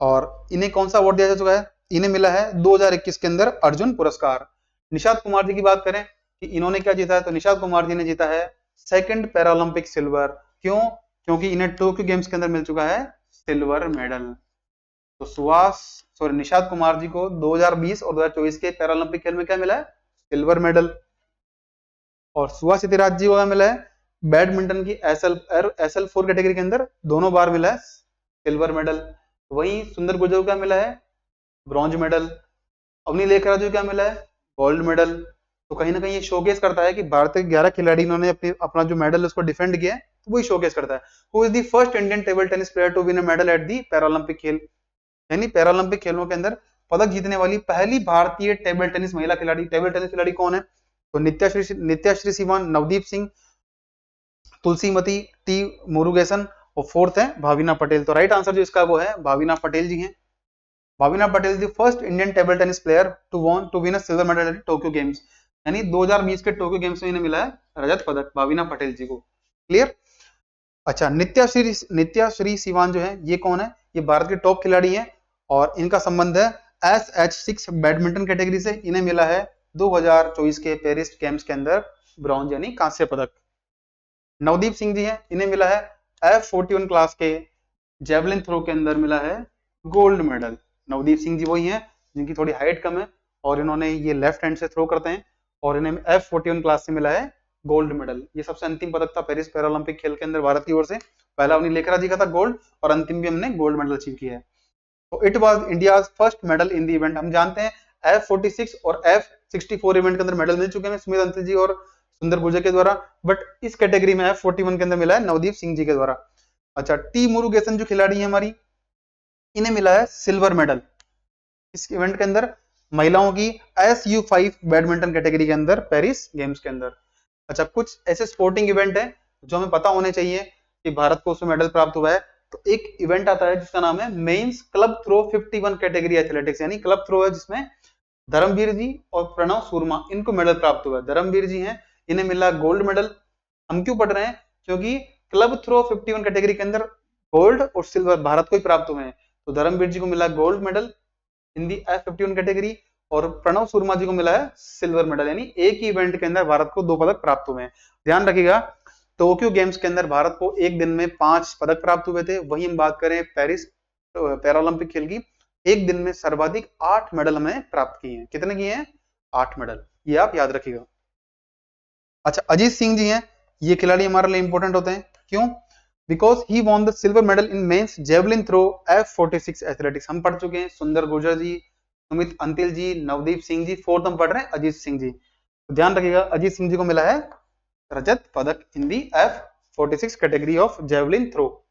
और इन्हें कौन सा अवार्ड दिया जा चुका है, इन्हें मिला है 2021 के अंदर अर्जुन पुरस्कार। निषाद कुमार जी की बात करें कि इन्होंने क्या जीता है, तो निषाद कुमार जी ने जीता है सेकंड पैरालंपिक सिल्वर। क्यों, क्योंकि इन्हें टोक्यो गेम्स के अंदर मिल चुका है सिल्वर मेडल। तो निषाद कुमार जी को 2020 और 2024 के पैरालंपिक खेल में क्या मिला है, सिल्वर मेडल। और सुभाष इतिराज जी को मिला है बैडमिंटन की SL4 कैटेगरी के अंदर दोनों बार मिला है सिल्वर मेडल। वहीं सुंदर गुर्जर को क्या मिला है, ब्रॉन्ज मेडल। अवनी लेखरा जी को क्या मिला है, गोल्ड मेडल। तो कहीं ना कहीं ये शोकेस करता है कि भारत के 11 खिलाड़ी इन्होंने अपना जो मेडल उसको डिफेंड किया है, तो वही शोकेस करता है। Who is the first Indian table tennis player to win a medal at the Paralympic खेल, यानी पैरालंपिक खेलों के अंदर पदक जीतने वाली पहली भारतीय टेबल टेनिस महिला खिलाड़ी। टेबल टेनिस खिलाड़ी कौन है, तो नित्याश्री सिवान, नवदीप सिंह, तुलसीमती टी मुरुगेसन, और फोर्थ है भाविना पटेल। तो राइट आंसर जो इसका वो है भाविना पटेल जी हैं। Bhavina Patel the first Indian table tennis player to win a silver medal at Tokyo games, यानी 2020 के टोक्यो गेम्स में इन्हें मिला है रजत पदक, भाविना पटेल जी को। क्लियर। अच्छा, नित्याश्री सिवान जो है ये कौन है, ये भारत के टॉप खिलाड़ी हैं और इनका संबंध है SH6 बैडमिंटन कैटेगरी से। इन्हें मिला है 2024 के पेरिस गेम्स के अंदर ब्रॉन्ज यानी कांस्य पदक। नवदीप सिंह जी हैं, इन्हें मिला है F41 क्लास के जेवलिन थ्रो के अंदर मिला है गोल्ड मेडल। नवदीप सिंह जी वही हैं जिनकी थोड़ी हाइट कम है और इन्होंने ये लेफ्ट हैंड से थ्रो करते हैं, और इन्हें F41 क्लास से मिला है गोल्ड मेडल। ये सबसे अंतिम पदक था पेरिस पैरालंपिक खेल के अंदर भारत की ओर से। पहला अवनी लेखरा जी का था गोल्ड, और अंतिम भी हमने गोल्ड मेडल अचीव किया है। तो it was India's first medal in the event. हम जानते हैं F46 और F64 इवेंट के अंदर मेडल मिल चुके हैं सुमित अंतिल जी और सुंदर गुर्जर के द्वारा, बट इस कैटेगरी में F41 के अंदर मिला है नवदीप सिंह जी के द्वारा। अच्छा, टी मुरुगेसन जो खिलाड़ी है हमारी, इन्हें मिला है सिल्वर मेडल इस इवेंट के अंदर महिलाओं की SU5 बैडमिंटन कैटेगरी के अंदर पेरिस गेम्स के अंदर। अच्छा, कुछ ऐसे स्पोर्टिंग इवेंट है जो हमें पता होने चाहिए कि भारत को उसमें मेडल प्राप्त हुआ है। तो एक इवेंट आता है जिसका नाम है men's club throw 51 category athletics, यानी क्लब थ्रो है जिसमें धर्मवीर जी और प्रणव शर्मा इनको मेडल प्राप्त हुआ है। धर्मवीर जी हैं, इन्हें मिला गोल्ड मेडल। हम क्यों पढ़ रहे हैं, क्योंकि क्लब थ्रो 51 कैटेगरी के अंदर गोल्ड और सिल्वर भारत को ही प्राप्त हुए हैं। तो धर्मवीर जी को मिला gold medal in the F51 category, और प्रणव शर्मा जी को मिला है सिल्वर मेडल, यानी एक ही इवेंट के अंदर भारत को 2 पदक प्राप्त हुए हैं। ध्यान रखिएगा, टोक्यो गेम्स के अंदर भारत को एक दिन में 5 पदक प्राप्त हुए थे। वहीं हम बात करें पेरिस पैरालंपिक खेल की, एक दिन में सर्वाधिक 8 मेडल हमने प्राप्त किए हैं। कितने किए हैं? 8 मेडल, ये आप याद रखिएगा। अच्छा, अजीत सिंह जी हैं, ये खिलाड़ी हमारे लिए इंपॉर्टेंट होते हैं। क्यों? Because he won the silver medal in men's javelin throw F46 athletics. हम पढ़ चुके हैं सुंदर गुर्जर जी, सुमित अंतिल जी, नवदीप सिंह जी, फोर्थ हम पढ़ रहे हैं अजीत सिंह जी। तो ध्यान रखिएगा, अजीत सिंह जी को मिला है रजत पदक in the F46 category of javelin throw.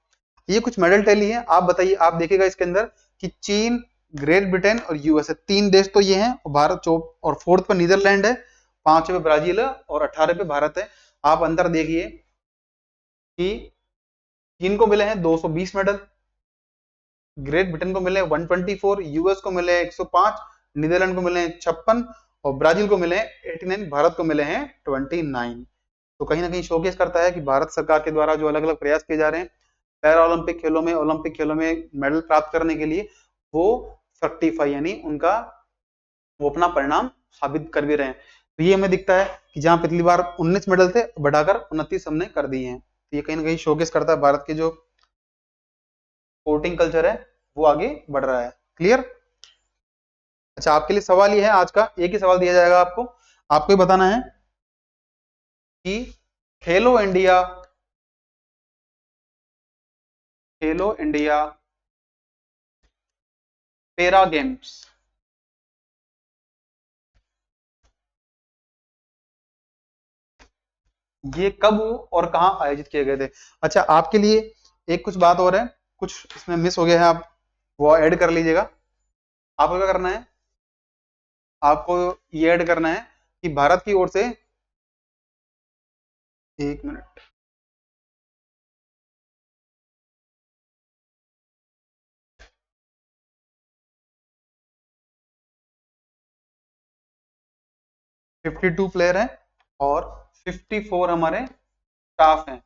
ये कुछ मेडल टैली है। आप बताइए, आप देखिएगा इसके अंदर कि चीन, ग्रेट ब्रिटेन और यूएसए, 3 देश तो ये हैं, और भारत और फोर्थ पे नीदरलैंड है, 5 पे ब्राजील है और 18 पे भारत है। आप अंतर देखिए कि चीन को मिले हैं 220 मेडल, ग्रेट ब्रिटेन को मिले 124, यूएस को मिले 105, नीदरलैंड को मिले 56 और ब्राजील को मिले 89, भारत को मिले हैं 29। तो कहीं ना कहीं शोकेस करता है कि भारत सरकार के द्वारा जो अलग अलग प्रयास किए जा रहे हैं पैरा ओलंपिक खेलों में, ओलंपिक खेलों में मेडल प्राप्त करने के लिए, वो फ्रक्टिफाई यानी उनका वो अपना परिणाम साबित कर भी रहे हैं। तो ये हमें दिखता है कि जहां पिछली बार 19 मेडल थे, बढ़ाकर 29 हमने कर दिए हैं। तो ये कहीं ना कहीं शोकेस करता है भारत के जो स्पोर्टिंग कल्चर है वो आगे बढ़ रहा है। क्लियर? अच्छा, आपके लिए सवाल ये है आज का, एक ही सवाल दिया जाएगा आपको। आपको ये बताना है कि खेलो इंडिया पैरा गेम्स ये कब और कहां आयोजित किए गए थे? अच्छा, आपके लिए एक कुछ बात और है, कुछ इसमें मिस हो गया है, आप वो ऐड कर लीजिएगा। आपको क्या करना है? आपको ये ऐड करना है कि भारत की ओर से, एक मिनट, फिफ्टी टू प्लेयर हैं और 54 हमारे स्टाफ हैं,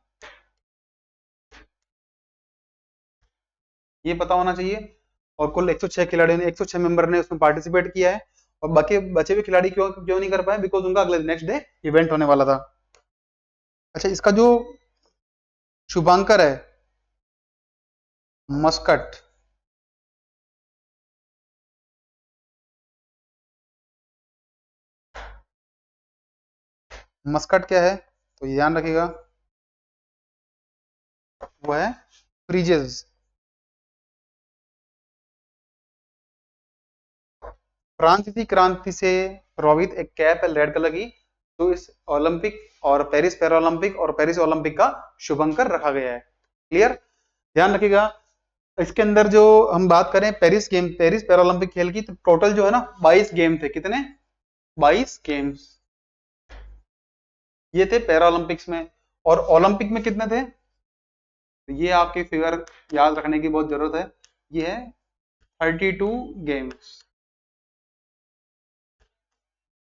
ये पता होना चाहिए। और कुल 106 खिलाड़ियों ने, 106 मेंबर ने उसमें पार्टिसिपेट किया है। और बाकी बचे हुए खिलाड़ी क्यों क्यों नहीं कर पाए? बिकॉज उनका अगले नेक्स्ट डे इवेंट होने वाला था। अच्छा, इसका जो शुभांकर है मस्कट, मस्कट क्या है? तो ये ध्यान रखिएगा, वो है ब्रिजेस। फ्रांसीसी क्रांति से प्रभावित एक कैप है रेड कलर की, जो इस ओलंपिक और पेरिस पैरालंपिक और पेरिस ओलंपिक का शुभंकर रखा गया है। क्लियर? ध्यान रखिएगा, इसके अंदर जो हम बात करें पेरिस पैरालंपिक खेल की, तो टोटल जो है ना 22 गेम थे। कितने? 22 गेम्स ये थे पैरालंपिक्स में। और ओलंपिक में कितने थे? तो ये आपके फिगर याद रखने की बहुत जरूरत है। ये है 32 गेम्स।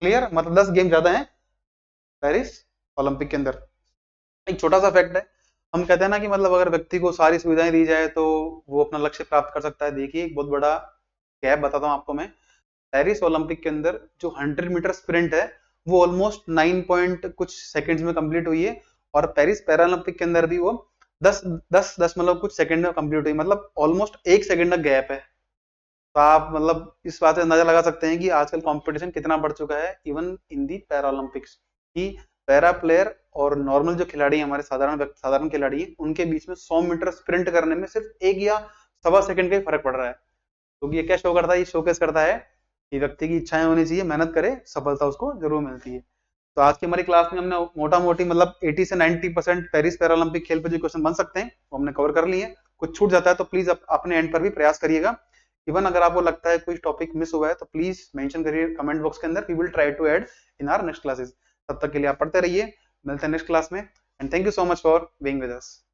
क्लियर? मतलब 10 गेम ज्यादा है पेरिस ओलंपिक के अंदर। एक छोटा सा फैक्ट है, हम कहते हैं ना कि मतलब अगर व्यक्ति को सारी सुविधाएं दी जाए तो वो अपना लक्ष्य प्राप्त कर सकता है। देखिए, एक बहुत बड़ा गैप बताता हूँ आपको मैं। पेरिस ओलंपिक के अंदर जो 100 मीटर स्प्रिंट है वो ऑलमोस्ट 9 पॉइंट कुछ सेकंड्स में कंप्लीट हुई है, और पेरिस पैरालंपिक के अंदर भी वो 10 मतलब कुछ सेकंड में कंप्लीट हुई, मतलब ऑलमोस्ट 1 सेकंड का गैप है। तो आप मतलब इस बात से अंदाजा लगा सकते हैं कि आजकल कंपटीशन कितना बढ़ चुका है even in the para Olympics, कि पैरा प्लेयर और नॉर्मल जो खिलाड़ी हैं, हमारे साधारण खिलाड़ी हैं, उनके बीच में 100 मीटर स्प्रिंट करने में सिर्फ 1 या सवा सेकंड का ही फर्क पड़ रहा है। तो ये क्या शो करता है? ये शोकेस करता है कि व्यक्ति की इच्छाएं होनी चाहिए, मेहनत करे, सफलता उसको जरूर मिलती है। तो आज की हमारी क्लास में हमने मोटा मोटी मतलब 80 से 90% पेरिस पैरालंपिक खेल पे जो क्वेश्चन बन सकते हैं वो हमने कवर कर लिए हैं। कुछ छूट जाता है तो प्लीज अपने एंड पर भी प्रयास करिएगा। इवन अगर आपको लगता है कोई टॉपिक मिस हुआ है तो प्लीज मेंशन करिए कमेंट बॉक्स के अंदर, we will try to add in our next classes. तब तक के लिए आप पढ़ते रहिए, मिलते हैं नेक्स्ट क्लास में, and thank you so much for being with us.